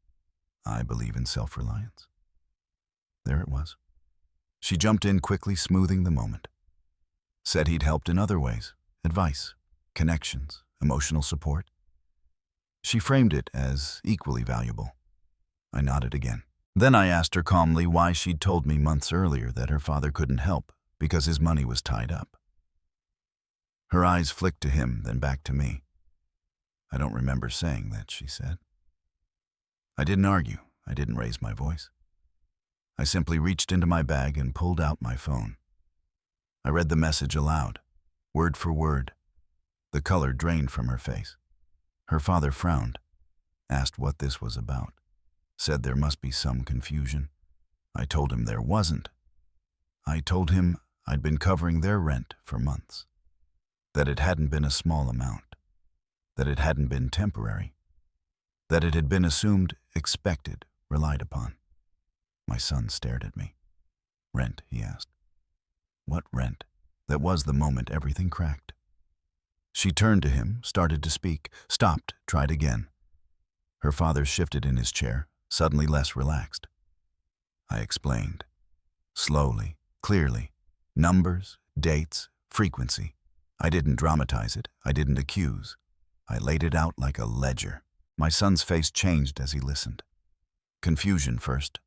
"I believe in self-reliance." There it was. She jumped in quickly, smoothing the moment. Said he'd helped in other ways, advice, connections, emotional support. She framed it as equally valuable. I nodded again. Then I asked her calmly why she'd told me months earlier that her father couldn't help because his money was tied up. Her eyes flicked to him, then back to me. "I don't remember saying that," she said. I didn't argue. I didn't raise my voice. I simply reached into my bag and pulled out my phone. I read the message aloud, word for word. The color drained from her face. Her father frowned, asked what this was about, said there must be some confusion. I told him there wasn't. I told him I'd been covering their rent for months, that it hadn't been a small amount, that it hadn't been temporary, that it had been assumed, expected, relied upon. My son stared at me. "Rent?" he asked. "What rent?" That was the moment everything cracked. She turned to him, started to speak, stopped, tried again. Her father shifted in his chair, suddenly less relaxed. I explained. Slowly, clearly. Numbers, dates, frequency. I didn't dramatize it. I didn't accuse. I laid it out like a ledger. My son's face changed as he listened. Confusion first,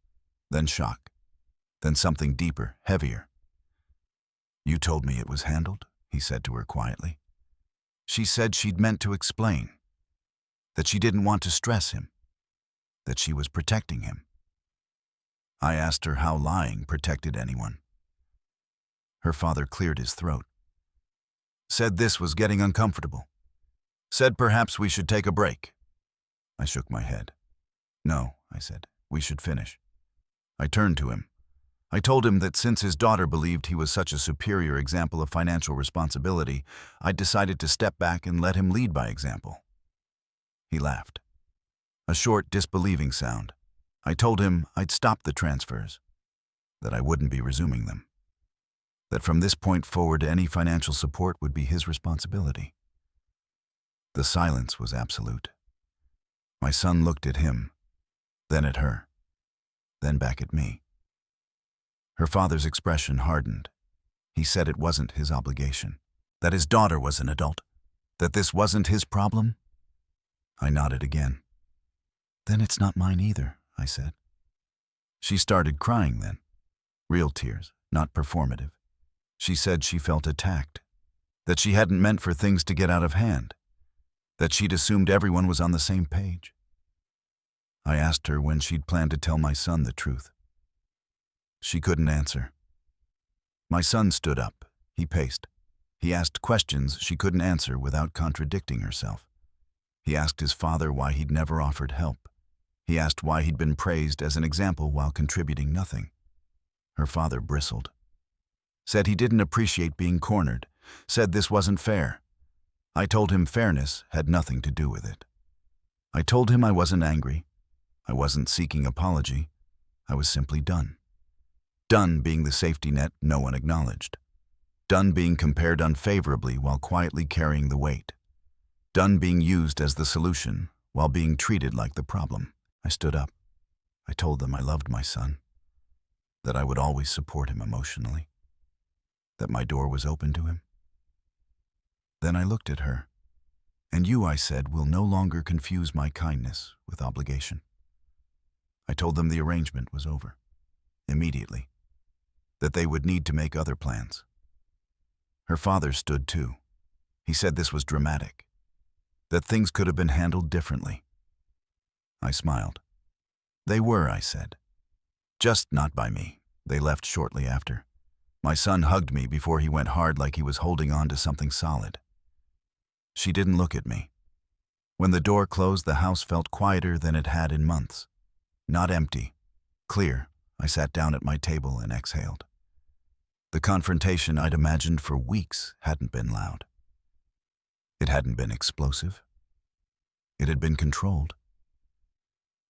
then shock, then something deeper, heavier. "You told me it was handled," he said to her quietly. She said she'd meant to explain, that she didn't want to stress him, that she was protecting him. I asked her how lying protected anyone. Her father cleared his throat. Said this was getting uncomfortable. Said perhaps we should take a break. I shook my head. "No," I said, "we should finish." I turned to him. I told him that since his daughter believed he was such a superior example of financial responsibility, I'd decided to step back and let him lead by example. He laughed. A short, disbelieving sound. I told him I'd stop the transfers, that I wouldn't be resuming them, that from this point forward any financial support would be his responsibility. The silence was absolute. My son looked at him, then at her, then back at me. Her father's expression hardened. He said it wasn't his obligation, that his daughter was an adult, that this wasn't his problem. I nodded again. Then it's not mine either, I said. She started crying then. Real tears, not performative. She said she felt attacked, that she hadn't meant for things to get out of hand, that she'd assumed everyone was on the same page. I asked her when she'd planned to tell my son the truth. She couldn't answer. My son stood up. He paced. He asked questions she couldn't answer without contradicting herself. He asked his father why he'd never offered help. He asked why he'd been praised as an example while contributing nothing. Her father bristled. Said he didn't appreciate being cornered. Said this wasn't fair. I told him fairness had nothing to do with it. I told him I wasn't angry. I wasn't seeking apology. I was simply done. Done being the safety net no one acknowledged. Done being compared unfavorably while quietly carrying the weight. Done being used as the solution while being treated like the problem. I stood up. I told them I loved my son, that I would always support him emotionally, that my door was open to him. Then I looked at her. And you, I said, will no longer confuse my kindness with obligation. I told them the arrangement was over, immediately, that they would need to make other plans. Her father stood too. He said this was dramatic, that things could have been handled differently. I smiled. They were, I said. Just not by me. They left shortly after. My son hugged me before he went hard like he was holding on to something solid. She didn't look at me. When the door closed, the house felt quieter than it had in months. Not empty. Clear. I sat down at my table and exhaled. The confrontation I'd imagined for weeks hadn't been loud. It hadn't been explosive. It had been controlled.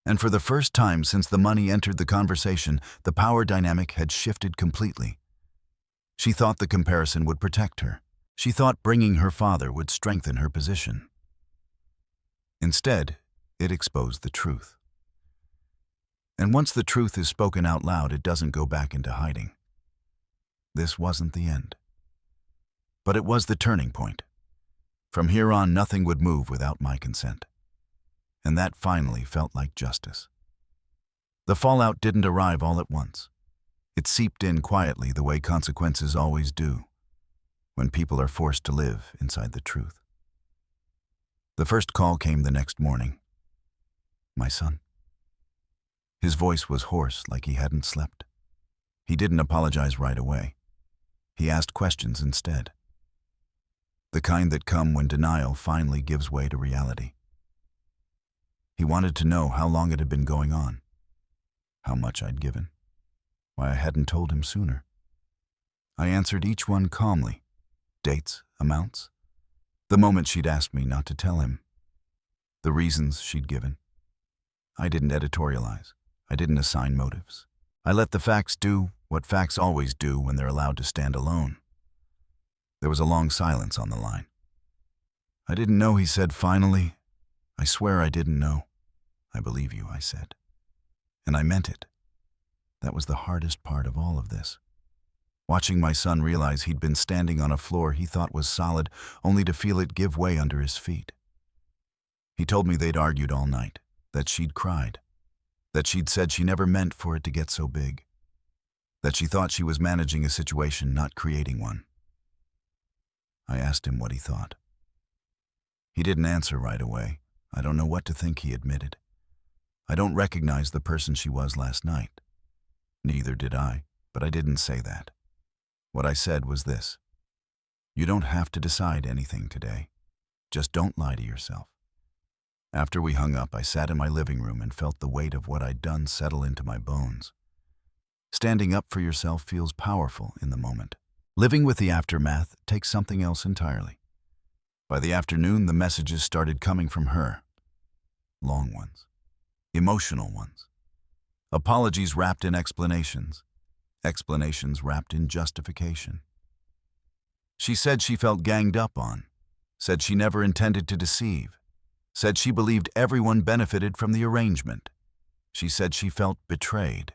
And for the first time since the money entered the conversation, the power dynamic had shifted completely. She thought the comparison would protect her. She thought bringing her father would strengthen her position. Instead, it exposed the truth. And once the truth is spoken out loud, it doesn't go back into hiding. This wasn't the end. But it was the turning point. From here on, nothing would move without my consent. And that finally felt like justice. The fallout didn't arrive all at once. It seeped in quietly the way consequences always do, when people are forced to live inside the truth. The first call came the next morning. My son. His voice was hoarse, like he hadn't slept. He didn't apologize right away. He asked questions instead. The kind that come when denial finally gives way to reality. He wanted to know how long it had been going on, how much I'd given, why I hadn't told him sooner. I answered each one calmly. Dates, amounts, the moment she'd asked me not to tell him, the reasons she'd given. I didn't editorialize. I didn't assign motives. I let the facts do what facts always do when they're allowed to stand alone. There was a long silence on the line. I didn't know, he said finally. I swear I didn't know. I believe you, I said. And I meant it. That was the hardest part of all of this. Watching my son realize he'd been standing on a floor he thought was solid, only to feel it give way under his feet. He told me they'd argued all night, that she'd cried, that she'd said she never meant for it to get so big, that she thought she was managing a situation, not creating one. I asked him what he thought. He didn't answer right away. I don't know what to think, he admitted. I don't recognize the person she was last night. Neither did I, but I didn't say that. What I said was this: you don't have to decide anything today. Just don't lie to yourself. After we hung up, I sat in my living room and felt the weight of what I'd done settle into my bones. Standing up for yourself feels powerful in the moment. Living with the aftermath takes something else entirely. By the afternoon, the messages started coming from her. Long ones. Emotional ones. Apologies wrapped in explanations. Explanations wrapped in justification. She said she felt ganged up on. Said she never intended to deceive. Said she believed everyone benefited from the arrangement. She said she felt betrayed.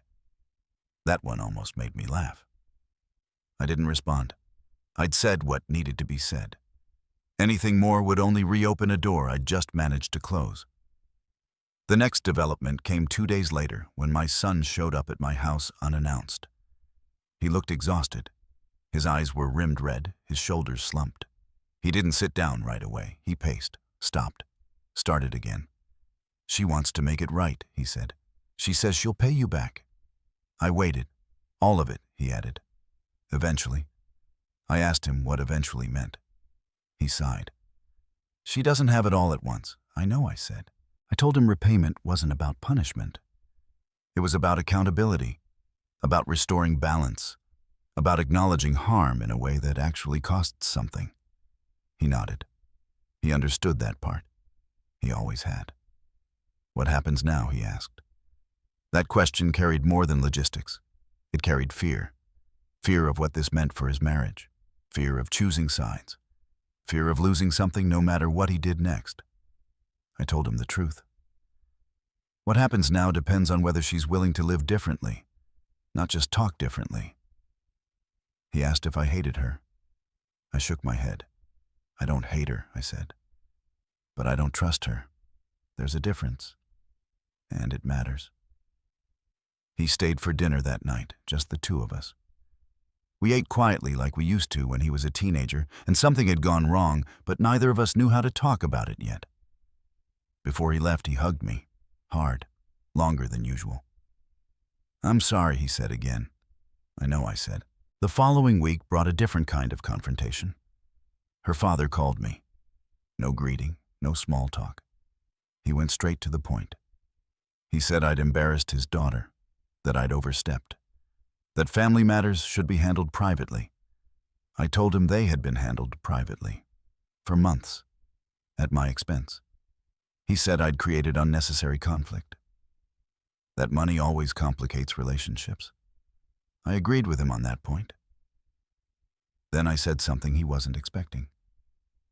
That one almost made me laugh. I didn't respond. I'd said what needed to be said. Anything more would only reopen a door I'd just managed to close. The next development came 2 days later when my son showed up at my house unannounced. He looked exhausted. His eyes were rimmed red, his shoulders slumped. He didn't sit down right away. He paced, stopped, started again. "She wants to make it right," he said. "She says she'll pay you back." I waited. "All of it," he added. "Eventually." I asked him what eventually meant. He sighed. "She doesn't have it all at once." "I know," I said. I told him repayment wasn't about punishment. It was about accountability, about restoring balance, about acknowledging harm in a way that actually costs something. He nodded. He understood that part. He always had. "What happens now?" he asked. That question carried more than logistics. It carried fear. Fear of what this meant for his marriage. Fear of choosing sides. Fear of losing something no matter what he did next. I told him the truth. What happens now depends on whether she's willing to live differently, not just talk differently. He asked if I hated her. I shook my head. "I don't hate her," I said. "But I don't trust her. There's a difference. And it matters." He stayed for dinner that night, just the two of us. We ate quietly like we used to when he was a teenager, and something had gone wrong, but neither of us knew how to talk about it yet. Before he left, he hugged me, hard, longer than usual. "I'm sorry," he said again. "I know," I said. The following week brought a different kind of confrontation. Her father called me. No greeting, no small talk. He went straight to the point. He said I'd embarrassed his daughter, that I'd overstepped, that family matters should be handled privately. I told him they had been handled privately, for months, at my expense. He said I'd created unnecessary conflict, that money always complicates relationships. I agreed with him on that point. Then I said something he wasn't expecting.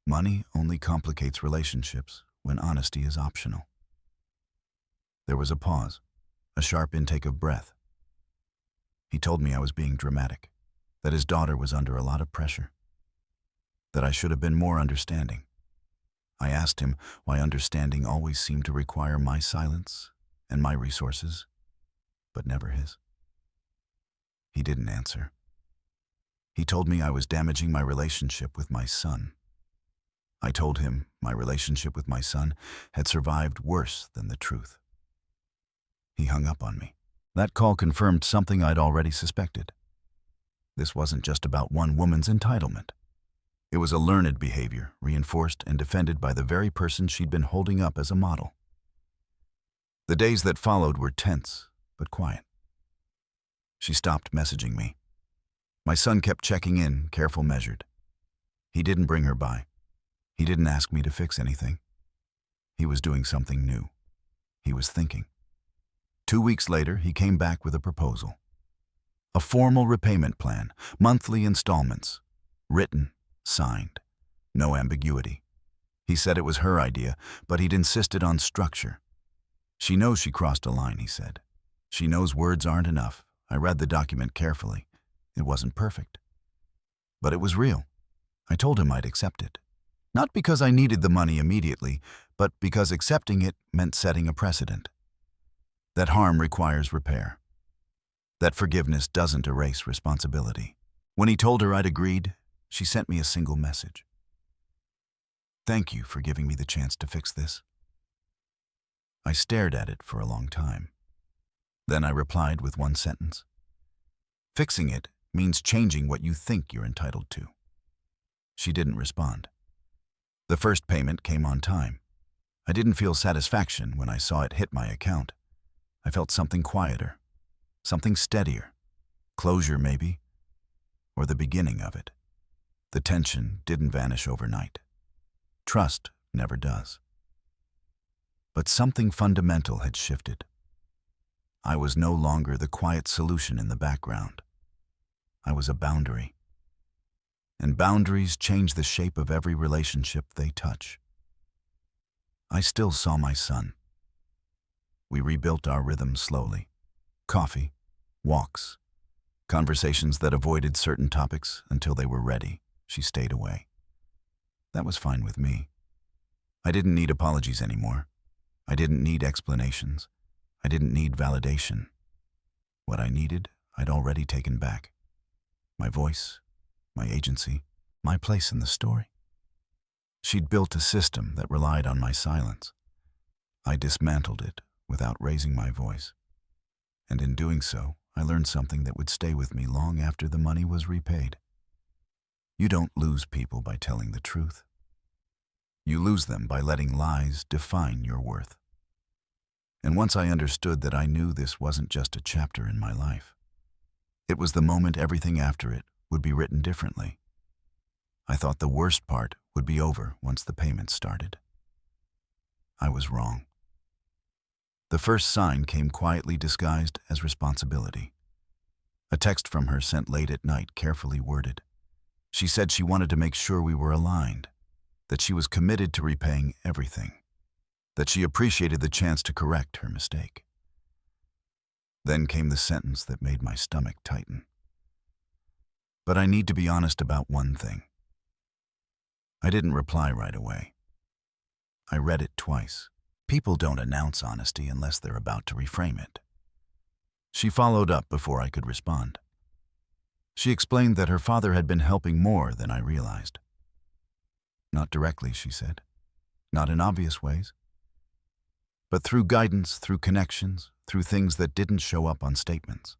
Money only complicates relationships when honesty is optional. There was a pause, a sharp intake of breath. He told me I was being dramatic, that his daughter was under a lot of pressure, that I should have been more understanding. I asked him why understanding always seemed to require my silence and my resources, but never his. He didn't answer. He told me I was damaging my relationship with my son. I told him my relationship with my son had survived worse than the truth. He hung up on me. That call confirmed something I'd already suspected. This wasn't just about one woman's entitlement. It was a learned behavior, reinforced and defended by the very person she'd been holding up as a model. The days that followed were tense, but quiet. She stopped messaging me. My son kept checking in, careful, measured. He didn't bring her by. He didn't ask me to fix anything. He was doing something new. He was thinking. 2 weeks later, he came back with a proposal. A formal repayment plan, monthly installments, written, signed, no ambiguity. He said it was her idea, but he'd insisted on structure. She knows she crossed a line, he said. She knows words aren't enough. I read the document carefully. It wasn't perfect. But it was real. I told him I'd accept it. Not because I needed the money immediately, but because accepting it meant setting a precedent. That harm requires repair. That forgiveness doesn't erase responsibility. When he told her I'd agreed, she sent me a single message. "Thank you for giving me the chance to fix this." I stared at it for a long time. Then I replied with one sentence. "Fixing it means changing what you think you're entitled to." She didn't respond. The first payment came on time. I didn't feel satisfaction when I saw it hit my account. I felt something quieter, something steadier, Closure, maybe, or the beginning of it. The tension didn't vanish overnight. Trust never does. But something fundamental had shifted. I was no longer the quiet solution in the background. I was a boundary. And boundaries change the shape of every relationship they touch. I still saw my son. We rebuilt our rhythm slowly. Coffee, walks, conversations that avoided certain topics until they were ready. She stayed away. That was fine with me. I didn't need apologies anymore. I didn't need explanations. I didn't need validation. What I needed, I'd already taken back. My voice, my agency, my place in the story. She'd built a system that relied on my silence. I dismantled it without raising my voice. And in doing so, I learned something that would stay with me long after the money was repaid. You don't lose people by telling the truth. You lose them by letting lies define your worth. And once I understood that, I knew this wasn't just a chapter in my life. It was the moment everything after it would be written differently. I thought the worst part would be over once the payments started. I was wrong. The first sign came quietly disguised as responsibility. A text from her sent late at night, carefully worded. She said she wanted to make sure we were aligned, that she was committed to repaying everything, that she appreciated the chance to correct her mistake. Then came the sentence that made my stomach tighten. But I need to be honest about one thing. I didn't reply right away. I read it twice. People don't announce honesty unless they're about to reframe it. She followed up before I could respond. She explained that her father had been helping more than I realized. Not directly, she said. Not in obvious ways. But through guidance, through connections, through things that didn't show up on statements.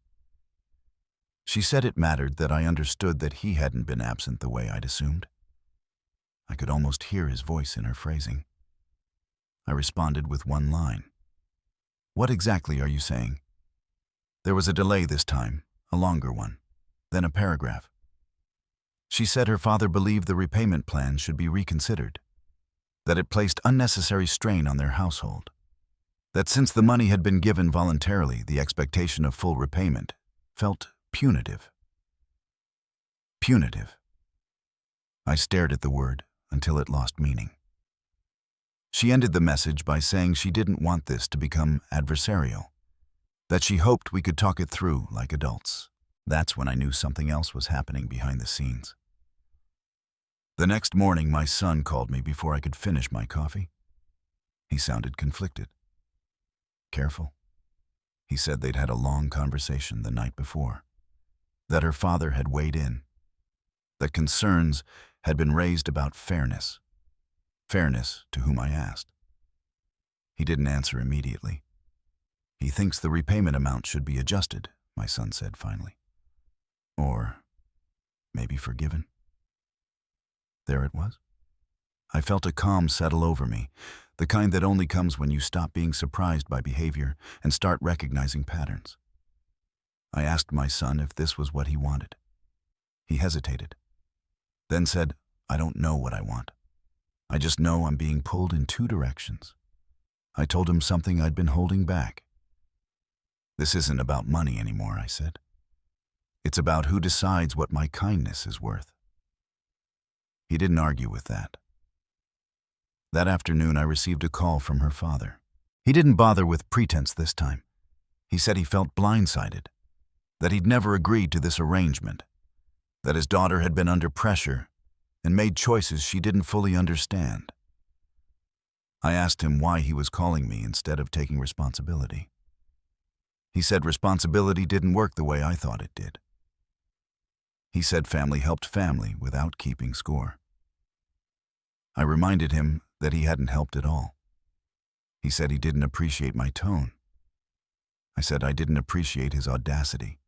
She said it mattered that I understood that he hadn't been absent the way I'd assumed. I could almost hear his voice in her phrasing. I responded with one line. What exactly are you saying? There was a delay this time, a longer one, then a paragraph. She said her father believed the repayment plan should be reconsidered, that it placed unnecessary strain on their household, that since the money had been given voluntarily, the expectation of full repayment felt punitive. Punitive. I stared at the word until it lost meaning. She ended the message by saying she didn't want this to become adversarial, that she hoped we could talk it through like adults. That's when I knew something else was happening behind the scenes. The next morning, my son called me before I could finish my coffee. He sounded conflicted. Careful. He said they'd had a long conversation the night before, that her father had weighed in, that concerns had been raised about fairness. Fairness to whom I asked. He didn't answer immediately. He thinks the repayment amount should be adjusted, my son said finally. Or maybe forgiven. There it was. I felt a calm settle over me, the kind that only comes when you stop being surprised by behavior and start recognizing patterns. I asked my son if this was what he wanted. He hesitated, then said, I don't know what I want. I just know I'm being pulled in two directions. I told him something I'd been holding back. This isn't about money anymore, I said. It's about who decides what my kindness is worth. He didn't argue with that. That afternoon, I received a call from her father. He didn't bother with pretense this time. He said he felt blindsided, that he'd never agreed to this arrangement, that his daughter had been under pressure and made choices she didn't fully understand. I asked him why he was calling me instead of taking responsibility. He said responsibility didn't work the way I thought it did. He said family helped family without keeping score. I reminded him that he hadn't helped at all. He said he didn't appreciate my tone. I said I didn't appreciate his audacity.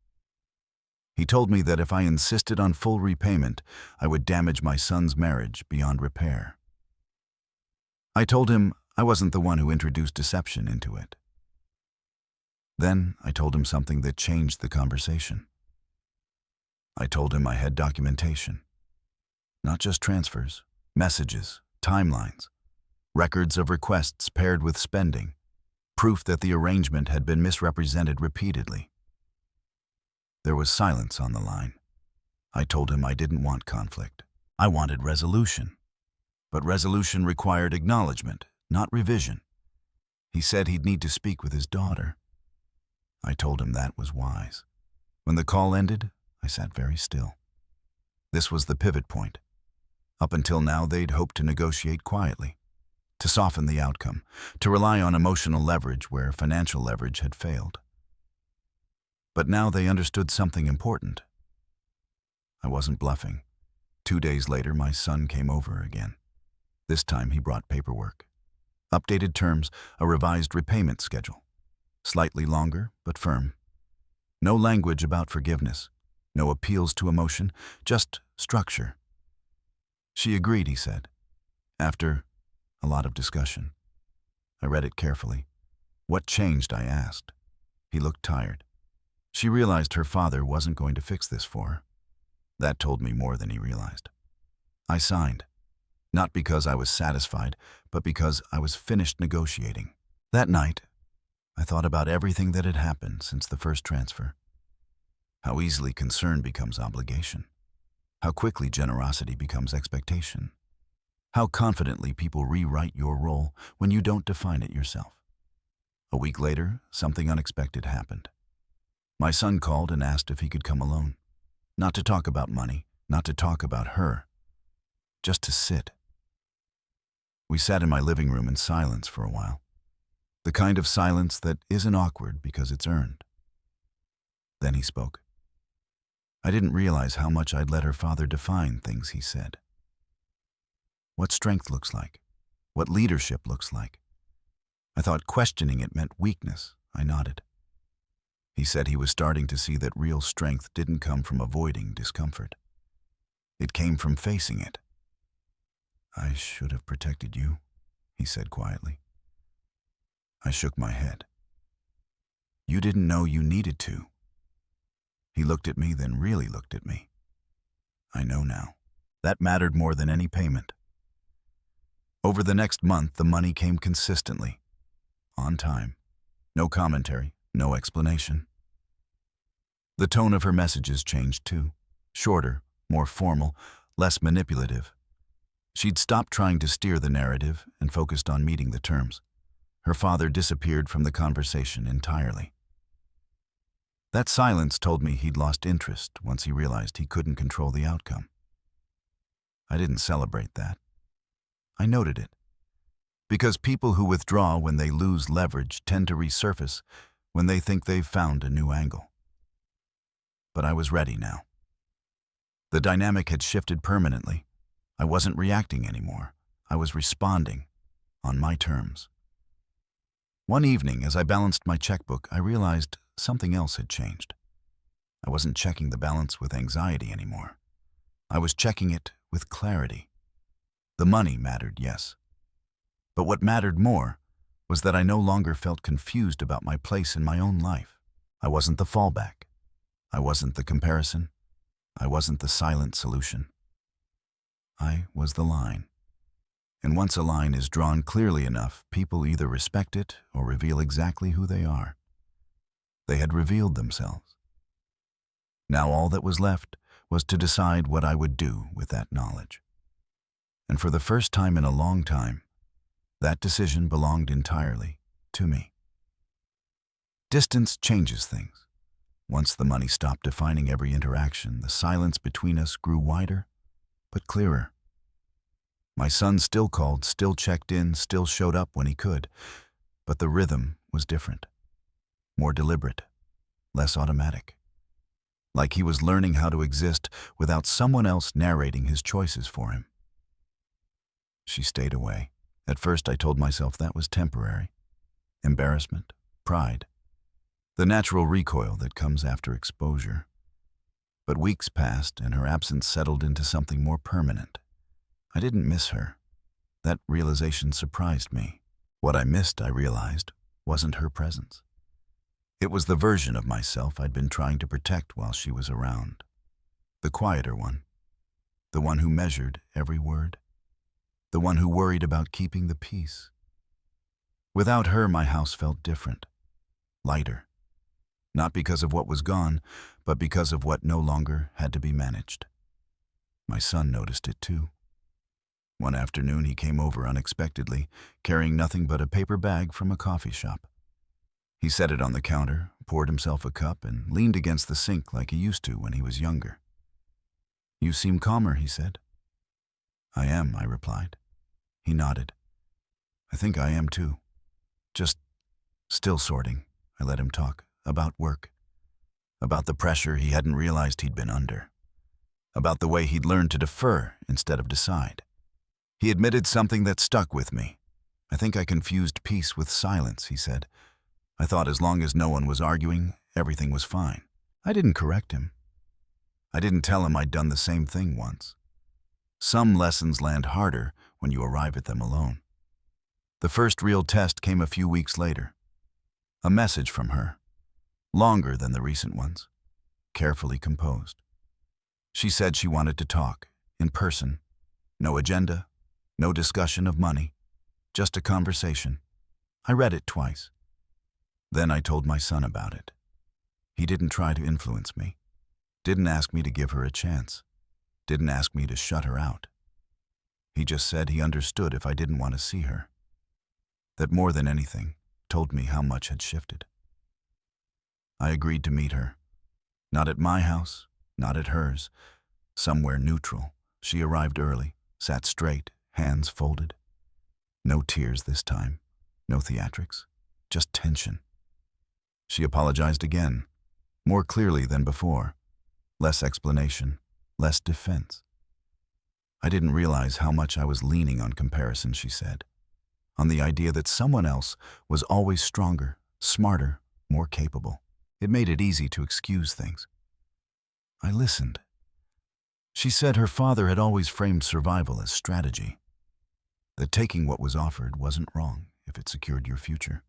He told me that if I insisted on full repayment, I would damage my son's marriage beyond repair. I told him I wasn't the one who introduced deception into it. Then I told him something that changed the conversation. I told him I had documentation. Not just transfers, messages, timelines, records of requests paired with spending, proof that the arrangement had been misrepresented repeatedly. There was silence on the line. I told him I didn't want conflict. I wanted resolution. But resolution required acknowledgement, not revision. He said he'd need to speak with his daughter. I told him that was wise. When the call ended, I sat very still. This was the pivot point. Up until now, they'd hoped to negotiate quietly, to soften the outcome, to rely on emotional leverage where financial leverage had failed. But now they understood something important. I wasn't bluffing. 2 days later, my son came over again. This time he brought paperwork. Updated terms, a revised repayment schedule. Slightly longer, but firm. No language about forgiveness. No appeals to emotion, just structure. She agreed, he said. After a lot of discussion. I read it carefully. What changed, I asked. He looked tired. She realized her father wasn't going to fix this for her. That told me more than he realized. I signed. Not because I was satisfied, but because I was finished negotiating. That night, I thought about everything that had happened since the first transfer. How easily concern becomes obligation. How quickly generosity becomes expectation. How confidently people rewrite your role when you don't define it yourself. A week later, something unexpected happened. My son called and asked if he could come alone. Not to talk about money, not to talk about her. Just to sit. We sat in my living room in silence for a while. The kind of silence that isn't awkward because it's earned. Then he spoke. I didn't realize how much I'd let her father define things he said. What strength looks like. What leadership looks like. I thought questioning it meant weakness. I nodded. He said he was starting to see that real strength didn't come from avoiding discomfort. It came from facing it. I should have protected you, he said quietly. I shook my head. You didn't know you needed to. He looked at me, then really looked at me. I know now. That mattered more than any payment. Over the next month, the money came consistently. On time. No commentary, no explanation. The tone of her messages changed too. Shorter, more formal, less manipulative. She'd stopped trying to steer the narrative and focused on meeting the terms. Her father disappeared from the conversation entirely. That silence told me he'd lost interest once he realized he couldn't control the outcome. I didn't celebrate that. I noted it. Because people who withdraw when they lose leverage tend to resurface when they think they've found a new angle. But I was ready now. The dynamic had shifted permanently. I wasn't reacting anymore. I was responding, on my terms. One evening, as I balanced my checkbook, I realized something else had changed. I wasn't checking the balance with anxiety anymore. I was checking it with clarity. The money mattered, yes. But what mattered more was that I no longer felt confused about my place in my own life. I wasn't the fallback. I wasn't the comparison. I wasn't the silent solution. I was the line. And once a line is drawn clearly enough, people either respect it or reveal exactly who they are. They had revealed themselves. Now all that was left was to decide what I would do with that knowledge. And for the first time in a long time, that decision belonged entirely to me. Distance changes things. Once the money stopped defining every interaction, the silence between us grew wider, but clearer. My son still called, still checked in, still showed up when he could, but the rhythm was different, more deliberate, less automatic. Like he was learning how to exist without someone else narrating his choices for him. She stayed away. At first I told myself that was temporary. Embarrassment, pride, the natural recoil that comes after exposure. But weeks passed and her absence settled into something more permanent. I didn't miss her. That realization surprised me. What I missed, I realized, wasn't her presence. It was the version of myself I'd been trying to protect while she was around. The quieter one. The one who measured every word. The one who worried about keeping the peace. Without her, my house felt different. Lighter. Not because of what was gone, but because of what no longer had to be managed. My son noticed it too. One afternoon he came over unexpectedly, carrying nothing but a paper bag from a coffee shop. He set it on the counter, poured himself a cup, and leaned against the sink like he used to when he was younger. "You seem calmer," he said. "I am," I replied. He nodded. "I think I am too. Just still sorting." I let him talk. About work. About the pressure he hadn't realized he'd been under. About the way he'd learned to defer instead of decide. He admitted something that stuck with me. "I think I confused peace with silence," he said. "I thought as long as no one was arguing, everything was fine." I didn't correct him. I didn't tell him I'd done the same thing once. Some lessons land harder when you arrive at them alone. The first real test came a few weeks later. A message from her. Longer than the recent ones. Carefully composed. She said she wanted to talk, in person. No agenda, no discussion of money, just a conversation. I read it twice. Then I told my son about it. He didn't try to influence me. Didn't ask me to give her a chance. Didn't ask me to shut her out. He just said he understood if I didn't want to see her. That more than anything, told me how much had shifted. I agreed to meet her. Not at my house, not at hers. Somewhere neutral. She arrived early, sat straight, hands folded. No tears this time, no theatrics, just tension. She apologized again, more clearly than before. Less explanation, less defense. I didn't realize how much I was leaning on comparison, she said. On the idea that someone else was always stronger, smarter, more capable. It made it easy to excuse things. I listened. She said her father had always framed survival as strategy. That taking what was offered wasn't wrong if it secured your future.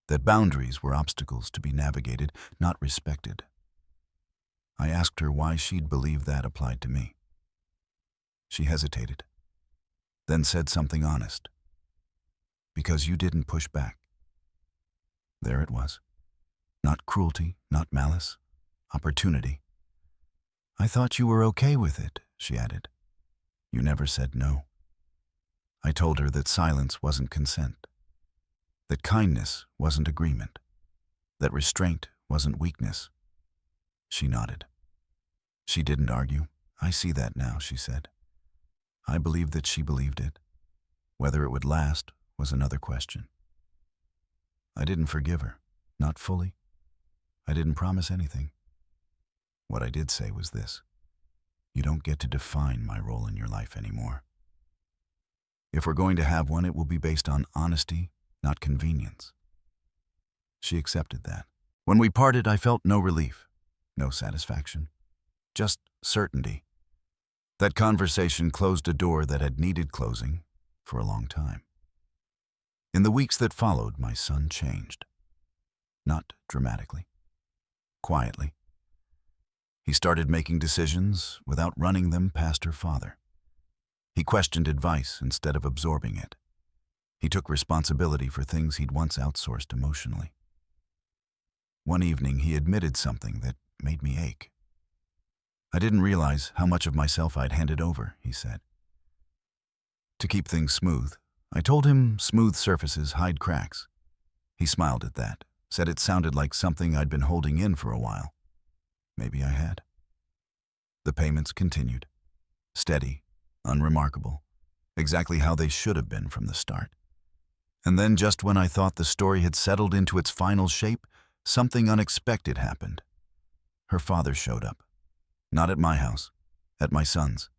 That boundaries were obstacles to be navigated, not respected. I asked her why she'd believe that applied to me. She hesitated, then said something honest. "Because you didn't push back." There it was. Not cruelty, not malice. Opportunity. "I thought you were okay with it," she added. "You never said no." I told her that silence wasn't consent. That kindness wasn't agreement. That restraint wasn't weakness. She nodded. She didn't argue. "I see that now," she said. I believed that she believed it. Whether it would last was another question. I didn't forgive her, not fully. I didn't promise anything. What I did say was this: you don't get to define my role in your life anymore. If we're going to have one, it will be based on honesty, not convenience. She accepted that. When we parted, I felt no relief, no satisfaction, just certainty. That conversation closed a door that had needed closing for a long time. In the weeks that followed, my son changed. Not dramatically. Quietly. He started making decisions without running them past her father. He questioned advice instead of absorbing it. He took responsibility for things he'd once outsourced emotionally. One evening, he admitted something that made me ache. "I didn't realize how much of myself I'd handed over," he said. To keep things smooth, I told him smooth surfaces hide cracks. He smiled at that, said it sounded like something I'd been holding in for a while. Maybe I had. The payments continued. Steady, unremarkable, exactly how they should have been from the start. And then, just when I thought the story had settled into its final shape, something unexpected happened. Her father showed up. Not at my house, at my son's.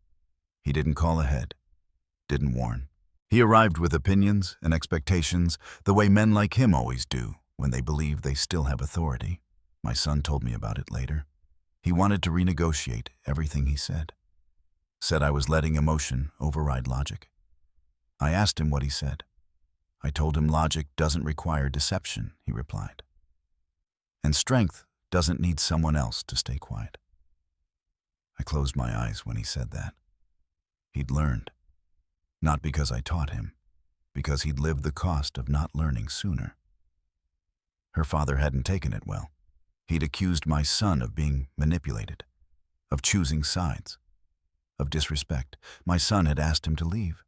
He didn't call ahead, didn't warn. He arrived with opinions and expectations the way men like him always do when they believe they still have authority. My son told me about it later. He wanted to renegotiate everything he said. Said I was letting emotion override logic. I asked him what he said. I told him logic doesn't require deception, he replied. And strength doesn't need someone else to stay quiet. I closed my eyes when he said that. He'd learned. Not because I taught him, because he'd lived the cost of not learning sooner. Her father hadn't taken it well. He'd accused my son of being manipulated, of choosing sides, of disrespect. My son had asked him to leave.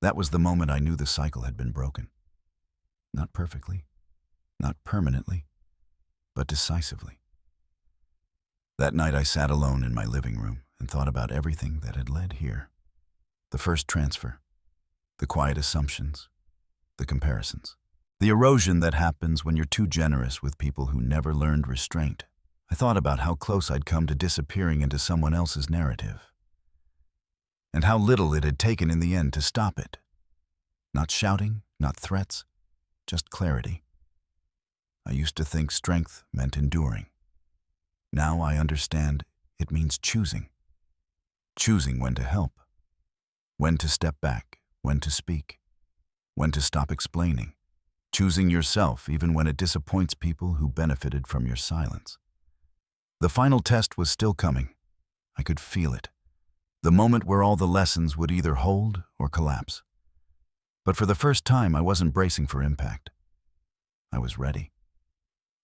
That was the moment I knew the cycle had been broken. Not perfectly, not permanently, but decisively. That night I sat alone in my living room and thought about everything that had led here. The first transfer, the quiet assumptions, the comparisons. The erosion that happens when you're too generous with people who never learned restraint. I thought about how close I'd come to disappearing into someone else's narrative, and how little it had taken in the end to stop it. Not shouting, not threats, just clarity. I used to think strength meant enduring. Now I understand it means choosing. Choosing when to help, when to step back, when to speak, when to stop explaining. Choosing yourself even when it disappoints people who benefited from your silence. The final test was still coming. I could feel it. The moment where all the lessons would either hold or collapse. But for the first time, I wasn't bracing for impact. I was ready.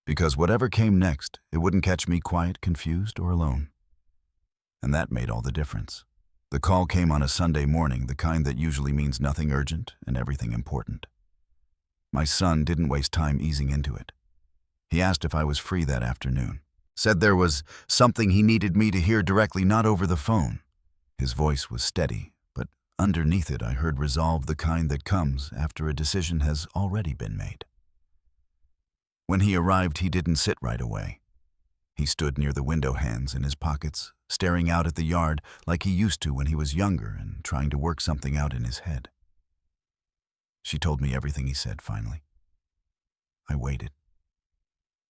Because whatever came next, it wouldn't catch me quiet, confused, or alone. And that made all the difference. The call came on a Sunday morning, the kind that usually means nothing urgent and everything important. My son didn't waste time easing into it. He asked if I was free that afternoon. Said there was something he needed me to hear directly, not over the phone. His voice was steady, but underneath it I heard resolve, the kind that comes after a decision has already been made. When he arrived, he didn't sit right away. He stood near the window, hands in his pockets, staring out at the yard like he used to when he was younger and trying to work something out in his head. She told me everything he said finally. I waited.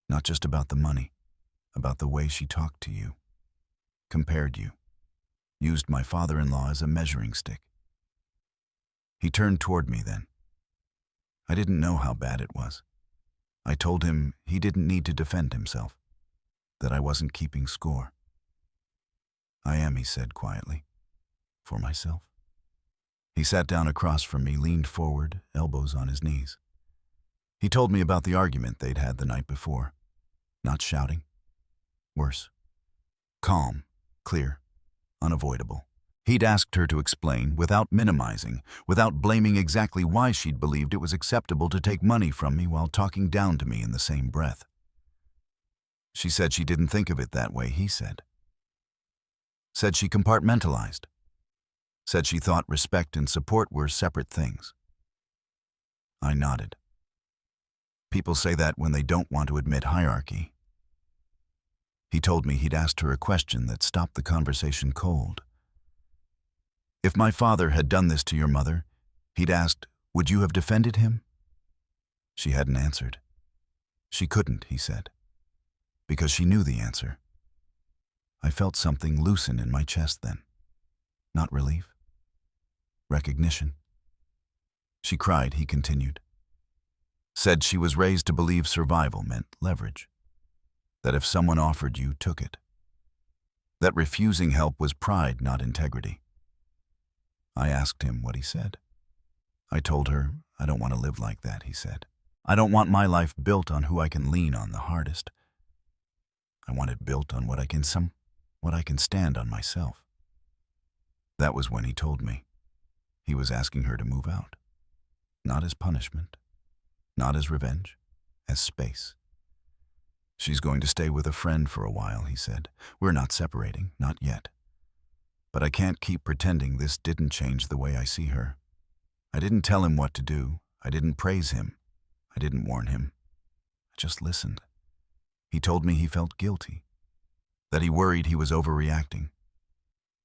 Not just about the money, about the way she talked to you, compared you, used my father-in-law as a measuring stick. He turned toward me then. I didn't know how bad it was. I told him he didn't need to defend himself, that I wasn't keeping score. I am, he said quietly, for myself. He sat down across from me, leaned forward, elbows on his knees. He told me about the argument they'd had the night before. Not shouting. Worse. Calm, clear, unavoidable. He'd asked her to explain, without minimizing, without blaming exactly why she'd believed it was acceptable to take money from me while talking down to me in the same breath. She said she didn't think of it that way, he said. Said she compartmentalized. Said she thought respect and support were separate things. I nodded. People say that when they don't want to admit hierarchy. He told me he'd asked her a question that stopped the conversation cold. If my father had done this to your mother, he'd asked, would you have defended him? She hadn't answered. She couldn't, he said, because she knew the answer. I felt something loosen in my chest then. Not relief. Recognition. She cried, he continued. Said she was raised to believe survival meant leverage. That if someone offered, you took it. That refusing help was pride, not integrity. I asked him what he said. I told her, I don't want to live like that, he said. I don't want my life built on who I can lean on the hardest. I want it built on what I can stand on myself. That was when he told me. He was asking her to move out. Not as punishment, not as revenge, as space. She's going to stay with a friend for a while, he said. We're not separating, not yet. But I can't keep pretending this didn't change the way I see her. I didn't tell him what to do. I didn't praise him. I didn't warn him. I just listened. He told me he felt guilty, that he worried he was overreacting,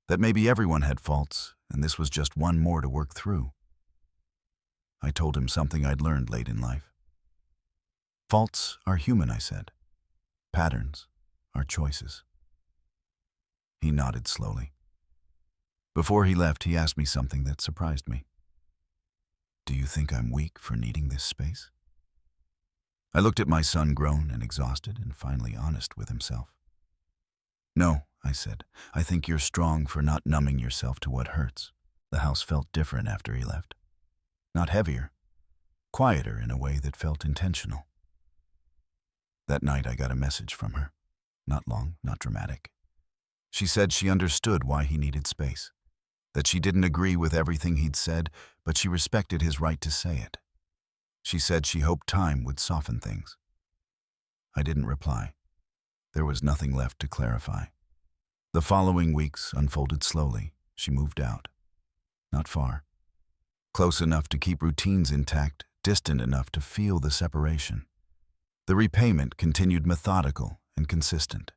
that maybe everyone had faults, and this was just one more to work through. I told him something I'd learned late in life. Faults are human, I said. Patterns are choices. He nodded slowly. Before he left, he asked me something that surprised me. Do you think I'm weak for needing this space? I looked at my son, grown and exhausted and finally honest with himself. No, I said. I think you're strong for not numbing yourself to what hurts. The house felt different after he left. Not heavier, quieter in a way that felt intentional. That night I got a message from her. Not long, not dramatic. She said she understood why he needed space, that she didn't agree with everything he'd said, but she respected his right to say it. She said she hoped time would soften things. I didn't reply. There was nothing left to clarify. The following weeks unfolded slowly. She moved out. Not far. Close enough to keep routines intact, distant enough to feel the separation. The repayment continued methodical and consistent.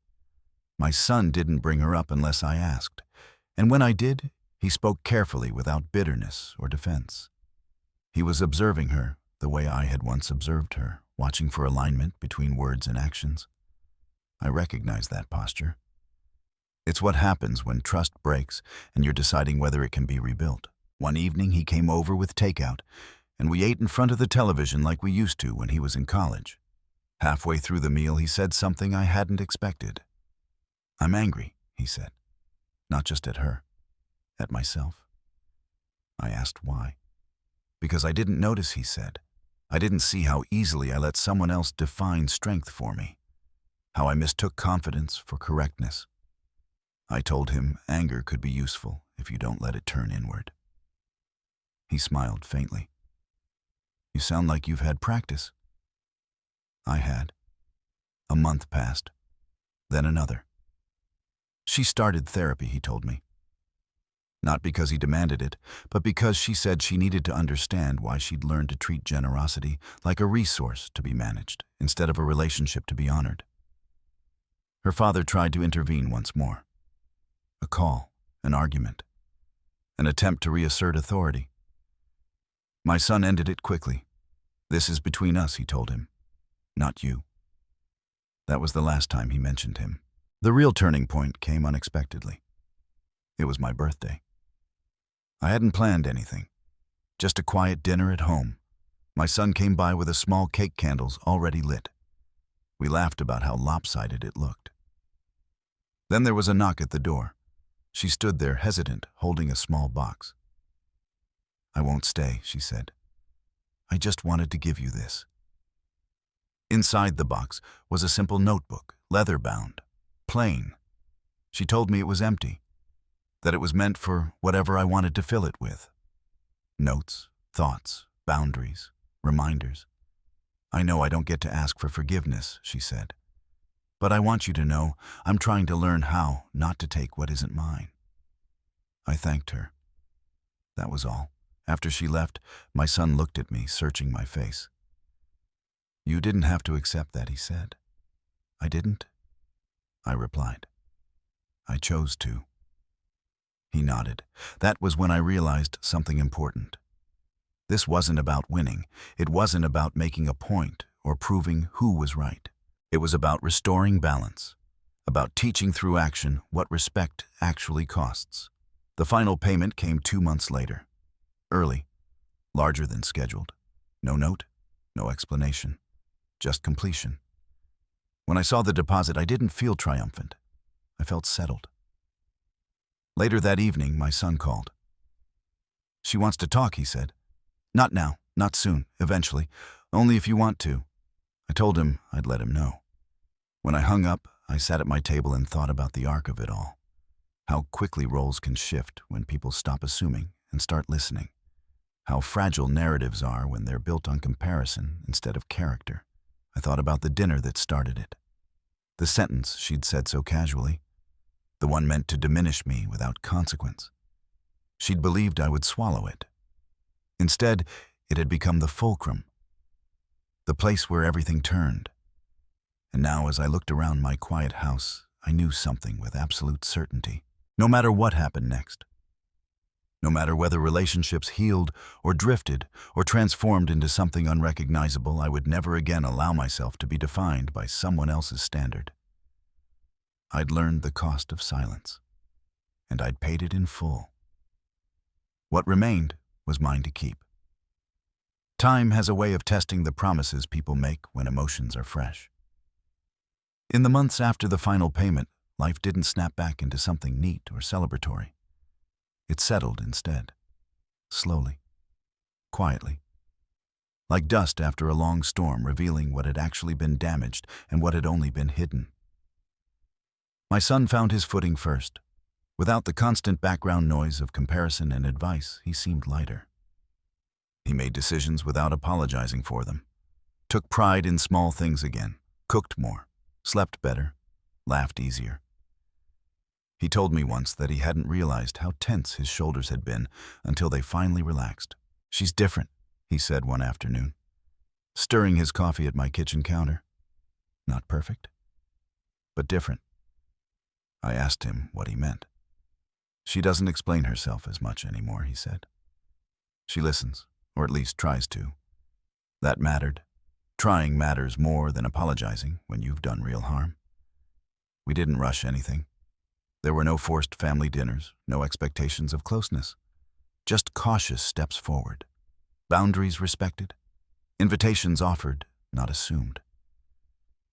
My son didn't bring her up unless I asked, and when I did, he spoke carefully without bitterness or defense. He was observing her the way I had once observed her, watching for alignment between words and actions. I recognized that posture. It's what happens when trust breaks and you're deciding whether it can be rebuilt. One evening he came over with takeout, and we ate in front of the television like we used to when he was in college. Halfway through the meal he said something I hadn't expected. "I'm angry," he said. Not just at her, at myself. I asked why. "Because I didn't notice," he said. "I didn't see how easily I let someone else define strength for me, how I mistook confidence for correctness." I told him anger could be useful if you don't let it turn inward. He smiled faintly. "You sound like you've had practice." I had. A month passed, then another. She started therapy, he told me. Not because he demanded it, but because she said she needed to understand why she'd learned to treat generosity like a resource to be managed instead of a relationship to be honored. Her father tried to intervene once more. A call, an argument, an attempt to reassert authority. My son ended it quickly. "This is between us," he told him. "Not you." That was the last time he mentioned him. The real turning point came unexpectedly. It was my birthday. I hadn't planned anything. Just a quiet dinner at home. My son came by with a small cake candles already lit. We laughed about how lopsided it looked. Then there was a knock at the door. She stood there hesitant, holding a small box. "I won't stay," she said. "I just wanted to give you this." Inside the box was a simple notebook, leather-bound, plain. She told me it was empty, that it was meant for whatever I wanted to fill it with. Notes, thoughts, boundaries, reminders. "I know I don't get to ask for forgiveness," she said. "But I want you to know I'm trying to learn how not to take what isn't mine." I thanked her. That was all. After she left, my son looked at me, searching my face. "You didn't have to accept that," he said. "I didn't?" I replied. "I chose to." He nodded. That was when I realized something important. This wasn't about winning. It wasn't about making a point or proving who was right. It was about restoring balance, about teaching through action what respect actually costs. The final payment came 2 months later. Early, larger than scheduled. No note, no explanation, just completion. When I saw the deposit, I didn't feel triumphant. I felt settled. Later that evening, my son called. "She wants to talk," he said. "Not now, not soon, eventually. Only if you want to." I told him I'd let him know. When I hung up, I sat at my table and thought about the arc of it all. How quickly roles can shift when people stop assuming and start listening. How fragile narratives are when they're built on comparison instead of character. I thought about the dinner that started it. The sentence she'd said so casually. The one meant to diminish me without consequence. She'd believed I would swallow it. Instead, it had become the fulcrum, the place where everything turned. And now, as I looked around my quiet house, I knew something with absolute certainty. No matter what happened next, no matter whether relationships healed or drifted or transformed into something unrecognizable, I would never again allow myself to be defined by someone else's standard. I'd learned the cost of silence, and I'd paid it in full. What remained was mine to keep. Time has a way of testing the promises people make when emotions are fresh. In the months after the final payment, life didn't snap back into something neat or celebratory. It settled instead, slowly, quietly, like dust after a long storm, revealing what had actually been damaged and what had only been hidden. My son found his footing first. Without the constant background noise of comparison and advice, he seemed lighter. He made decisions without apologizing for them, took pride in small things again, cooked more, slept better, laughed easier. He told me once that he hadn't realized how tense his shoulders had been until they finally relaxed. "She's different," he said one afternoon, stirring his coffee at my kitchen counter. "Not perfect, but different." I asked him what he meant. "She doesn't explain herself as much anymore," he said. "She listens, or at least tries to. That mattered. Trying matters more than apologizing when you've done real harm." We didn't rush anything. There were no forced family dinners, no expectations of closeness. Just cautious steps forward. Boundaries respected. Invitations offered, not assumed.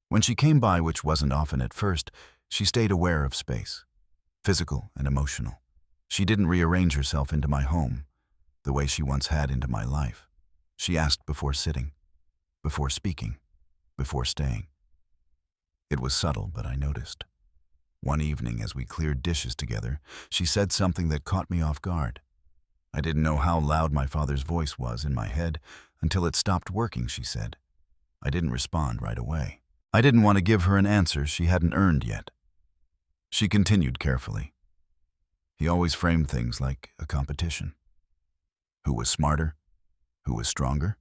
When she came by, which wasn't often at first, she stayed aware of space, physical and emotional. She didn't rearrange herself into my home the way she once had into my life. She asked before sitting, before speaking, before staying. It was subtle, but I noticed. One evening, as we cleared dishes together, she said something that caught me off guard. I didn't know how loud my father's voice was in my head until it stopped working, she said. I didn't respond right away. I didn't want to give her an answer she hadn't earned yet. She continued carefully. He always framed things like a competition. Who was smarter? Who was stronger?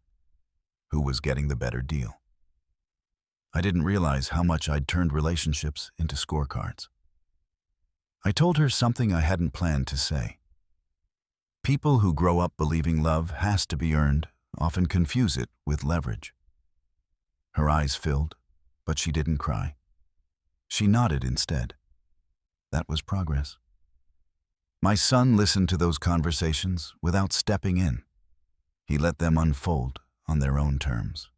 Who was getting the better deal? I didn't realize how much I'd turned relationships into scorecards. I told her something I hadn't planned to say. People who grow up believing love has to be earned often confuse it with leverage. Her eyes filled, but she didn't cry. She nodded instead. That was progress. My son listened to those conversations without stepping in. He let them unfold on their own terms.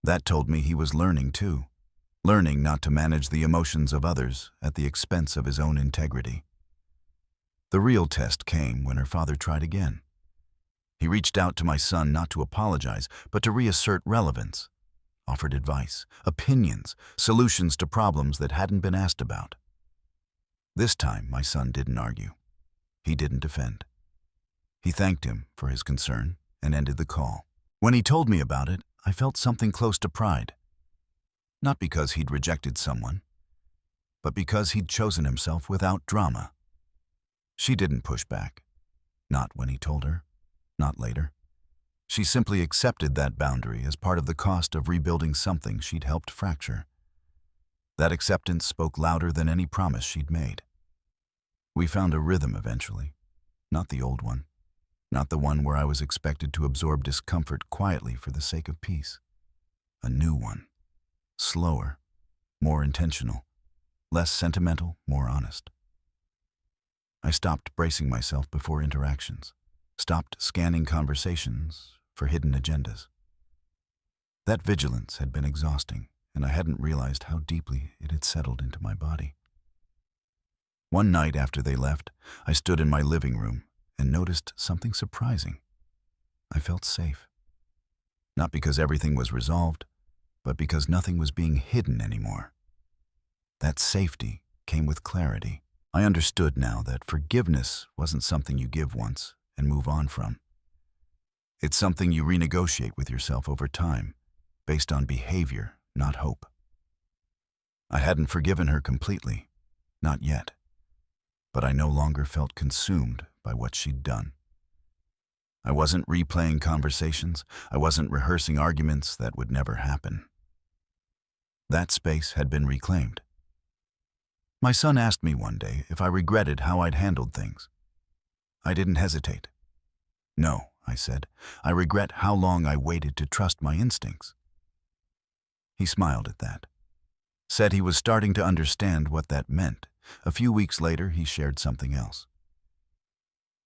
That told me he was learning too, learning not to manage the emotions of others at the expense of his own integrity. The real test came when her father tried again. He reached out to my son not to apologize, but to reassert relevance, offered advice, opinions, solutions to problems that hadn't been asked about. This time, my son didn't argue. He didn't defend. He thanked him for his concern and ended the call. When he told me about it, I felt something close to pride. Not because he'd rejected someone, but because he'd chosen himself without drama. She didn't push back. Not when he told her, not later. She simply accepted that boundary as part of the cost of rebuilding something she'd helped fracture. That acceptance spoke louder than any promise she'd made. We found a rhythm eventually, not the old one, not the one where I was expected to absorb discomfort quietly for the sake of peace. A new one, slower, more intentional, less sentimental, more honest. I stopped bracing myself before interactions, stopped scanning conversations for hidden agendas. That vigilance had been exhausting, and I hadn't realized how deeply it had settled into my body. One night after they left, I stood in my living room and noticed something surprising. I felt safe. Not because everything was resolved, but because nothing was being hidden anymore. That safety came with clarity. I understood now that forgiveness wasn't something you give once and move on from. It's something you renegotiate with yourself over time, based on behavior, not hope. I hadn't forgiven her completely, not yet, but I no longer felt consumed by what she'd done. I wasn't replaying conversations. I wasn't rehearsing arguments that would never happen. That space had been reclaimed. My son asked me one day if I regretted how I'd handled things. I didn't hesitate. No, I said, I regret how long I waited to trust my instincts. He smiled at that, said he was starting to understand what that meant. A few weeks later, he shared something else.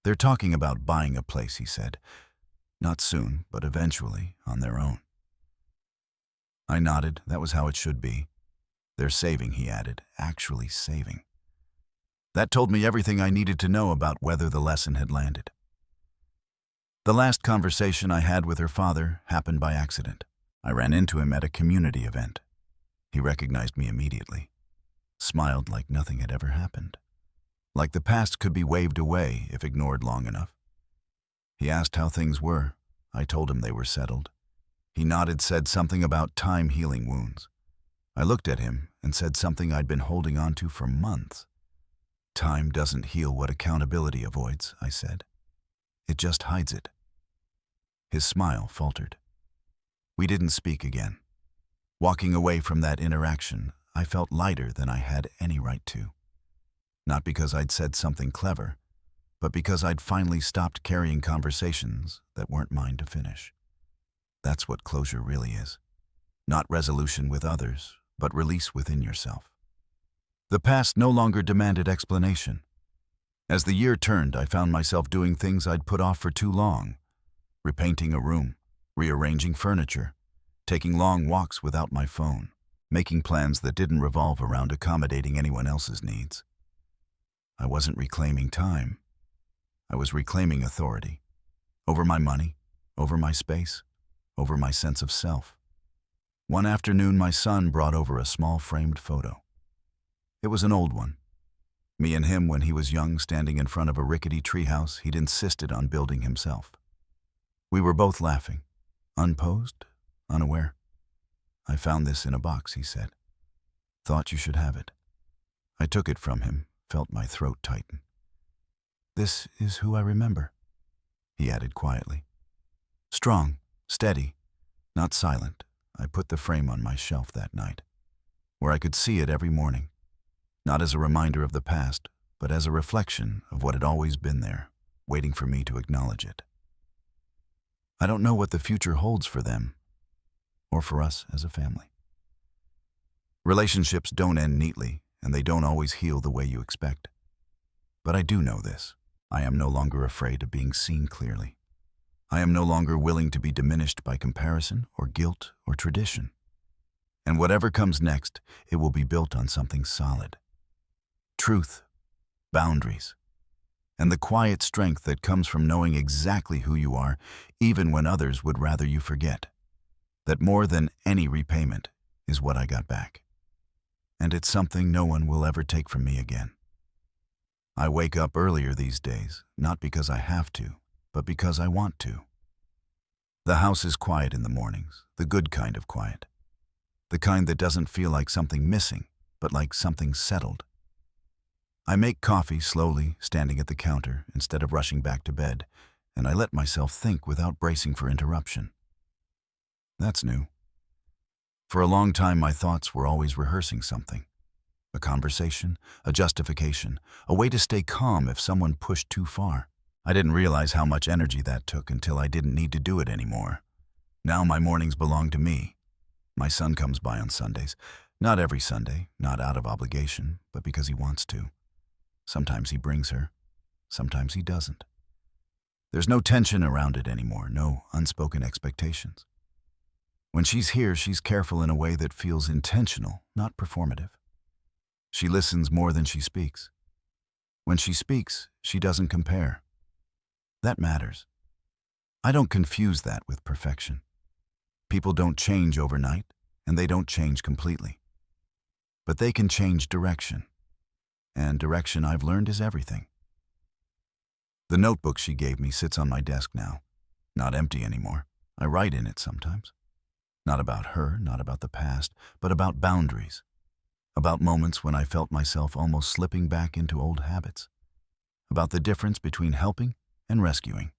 They're talking about buying a place, he said. Not soon, but eventually, on their own. I nodded. That was how it should be. They're saving, he added, actually saving. That told me everything I needed to know about whether the lesson had landed. The last conversation I had with her father happened by accident. I ran into him at a community event. He recognized me immediately, smiled like nothing had ever happened, like the past could be waved away if ignored long enough. He asked how things were. I told him they were settled. He nodded, said something about time healing wounds. I looked at him and said something I'd been holding on to for months. Time doesn't heal what accountability avoids, I said. It just hides it. His smile faltered. We didn't speak again. Walking away from that interaction, I felt lighter than I had any right to. Not because I'd said something clever, but because I'd finally stopped carrying conversations that weren't mine to finish. That's what closure really is. Not resolution with others, but release within yourself. The past no longer demanded explanation. As the year turned, I found myself doing things I'd put off for too long. Repainting a room, rearranging furniture, taking long walks without my phone, making plans that didn't revolve around accommodating anyone else's needs. I wasn't reclaiming time. I was reclaiming authority. Over my money, over my space, over my sense of self. One afternoon, my son brought over a small framed photo. It was an old one. Me and him when he was young, standing in front of a rickety treehouse he'd insisted on building himself. We were both laughing, unposed, unaware. I found this in a box, he said. Thought you should have it. I took it from him, felt my throat tighten. This is who I remember, he added quietly. Strong, steady, not silent, I put the frame on my shelf that night, where I could see it every morning, not as a reminder of the past, but as a reflection of what had always been there, waiting for me to acknowledge it. I don't know what the future holds for them, or for us as a family. Relationships don't end neatly, and they don't always heal the way you expect. But I do know this. I am no longer afraid of being seen clearly. I am no longer willing to be diminished by comparison or guilt or tradition. And whatever comes next, it will be built on something solid. Truth, boundaries, and the quiet strength that comes from knowing exactly who you are, even when others would rather you forget. That more than any repayment is what I got back. And it's something no one will ever take from me again. I wake up earlier these days, not because I have to, but because I want to. The house is quiet in the mornings, the good kind of quiet. The kind that doesn't feel like something missing, but like something settled. I make coffee slowly, standing at the counter instead of rushing back to bed, and I let myself think without bracing for interruption. That's new. For a long time, my thoughts were always rehearsing something. A conversation, a justification, a way to stay calm if someone pushed too far. I didn't realize how much energy that took until I didn't need to do it anymore. Now my mornings belong to me. My son comes by on Sundays. Not every Sunday, not out of obligation, but because he wants to. Sometimes he brings her, sometimes he doesn't. There's no tension around it anymore, no unspoken expectations. When she's here, she's careful in a way that feels intentional, not performative. She listens more than she speaks. When she speaks, she doesn't compare. That matters. I don't confuse that with perfection. People don't change overnight, and they don't change completely. But they can change direction. And direction, I've learned, is everything. The notebook she gave me sits on my desk now, not empty anymore. I write in it sometimes. Not about her, not about the past, but about boundaries. About moments when I felt myself almost slipping back into old habits. About the difference between helping and rescuing.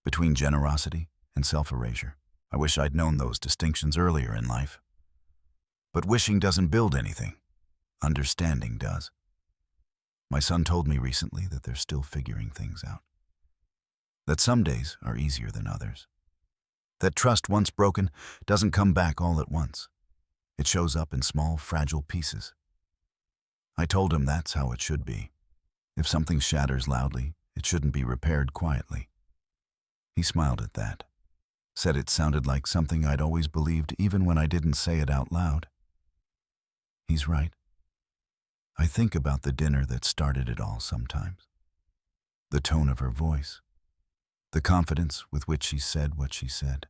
Between generosity and self-erasure. I wish I'd known those distinctions earlier in life. But wishing doesn't build anything. Understanding does. My son told me recently that they're still figuring things out. That some days are easier than others. That trust, once broken, doesn't come back all at once. It shows up in small, fragile pieces. I told him that's how it should be. If something shatters loudly, it shouldn't be repaired quietly. He smiled at that, said it sounded like something I'd always believed even when I didn't say it out loud. He's right. I think about the dinner that started it all sometimes. The tone of her voice, the confidence with which she said what she said,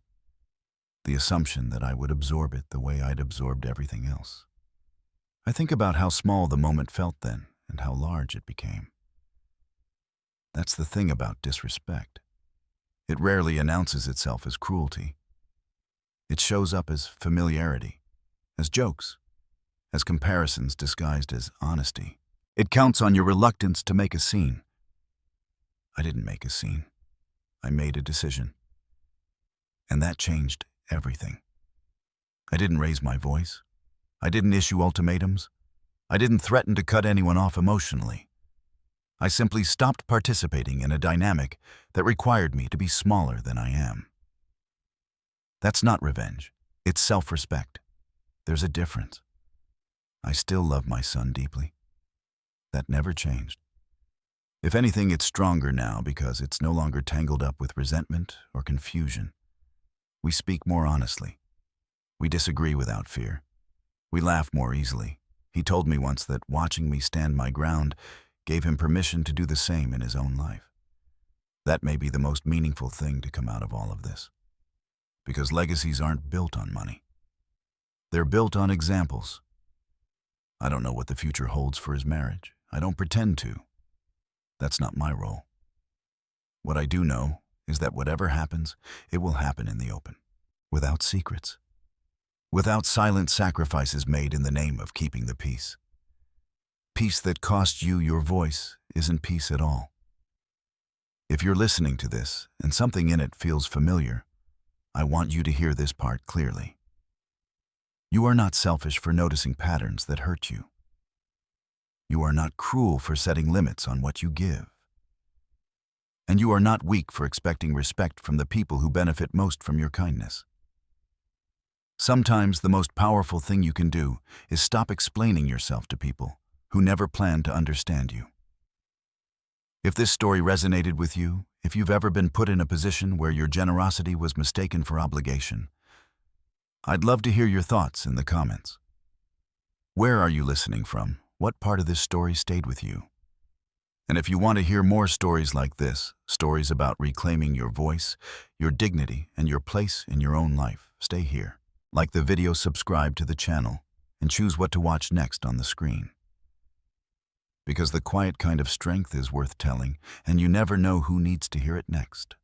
the assumption that I would absorb it the way I'd absorbed everything else. I think about how small the moment felt then and how large it became. That's the thing about disrespect. It rarely announces itself as cruelty. It shows up as familiarity, as jokes, as comparisons disguised as honesty. It counts on your reluctance to make a scene. I didn't make a scene. I made a decision. And that changed everything. I didn't raise my voice. I didn't issue ultimatums. I didn't threaten to cut anyone off emotionally. I simply stopped participating in a dynamic that required me to be smaller than I am. That's not revenge. It's self-respect. There's a difference. I still love my son deeply. That never changed. If anything, it's stronger now because it's no longer tangled up with resentment or confusion. We speak more honestly. We disagree without fear. We laugh more easily. He told me once that watching me stand my ground gave him permission to do the same in his own life. That may be the most meaningful thing to come out of all of this. Because legacies aren't built on money. They're built on examples. I don't know what the future holds for his marriage. I don't pretend to. That's not my role. What I do know is that whatever happens, it will happen in the open, without secrets, without silent sacrifices made in the name of keeping the peace. Peace that costs you your voice isn't peace at all. If you're listening to this and something in it feels familiar, I want you to hear this part clearly. You are not selfish for noticing patterns that hurt you. You are not cruel for setting limits on what you give. And you are not weak for expecting respect from the people who benefit most from your kindness. Sometimes the most powerful thing you can do is stop explaining yourself to people who never planned to understand you. If this story resonated with you, if you've ever been put in a position where your generosity was mistaken for obligation, I'd love to hear your thoughts in the comments. Where are you listening from? What part of this story stayed with you? And if you want to hear more stories like this, stories about reclaiming your voice, your dignity, and your place in your own life, stay here. Like the video, subscribe to the channel, and choose what to watch next on the screen. Because the quiet kind of strength is worth telling, and you never know who needs to hear it next.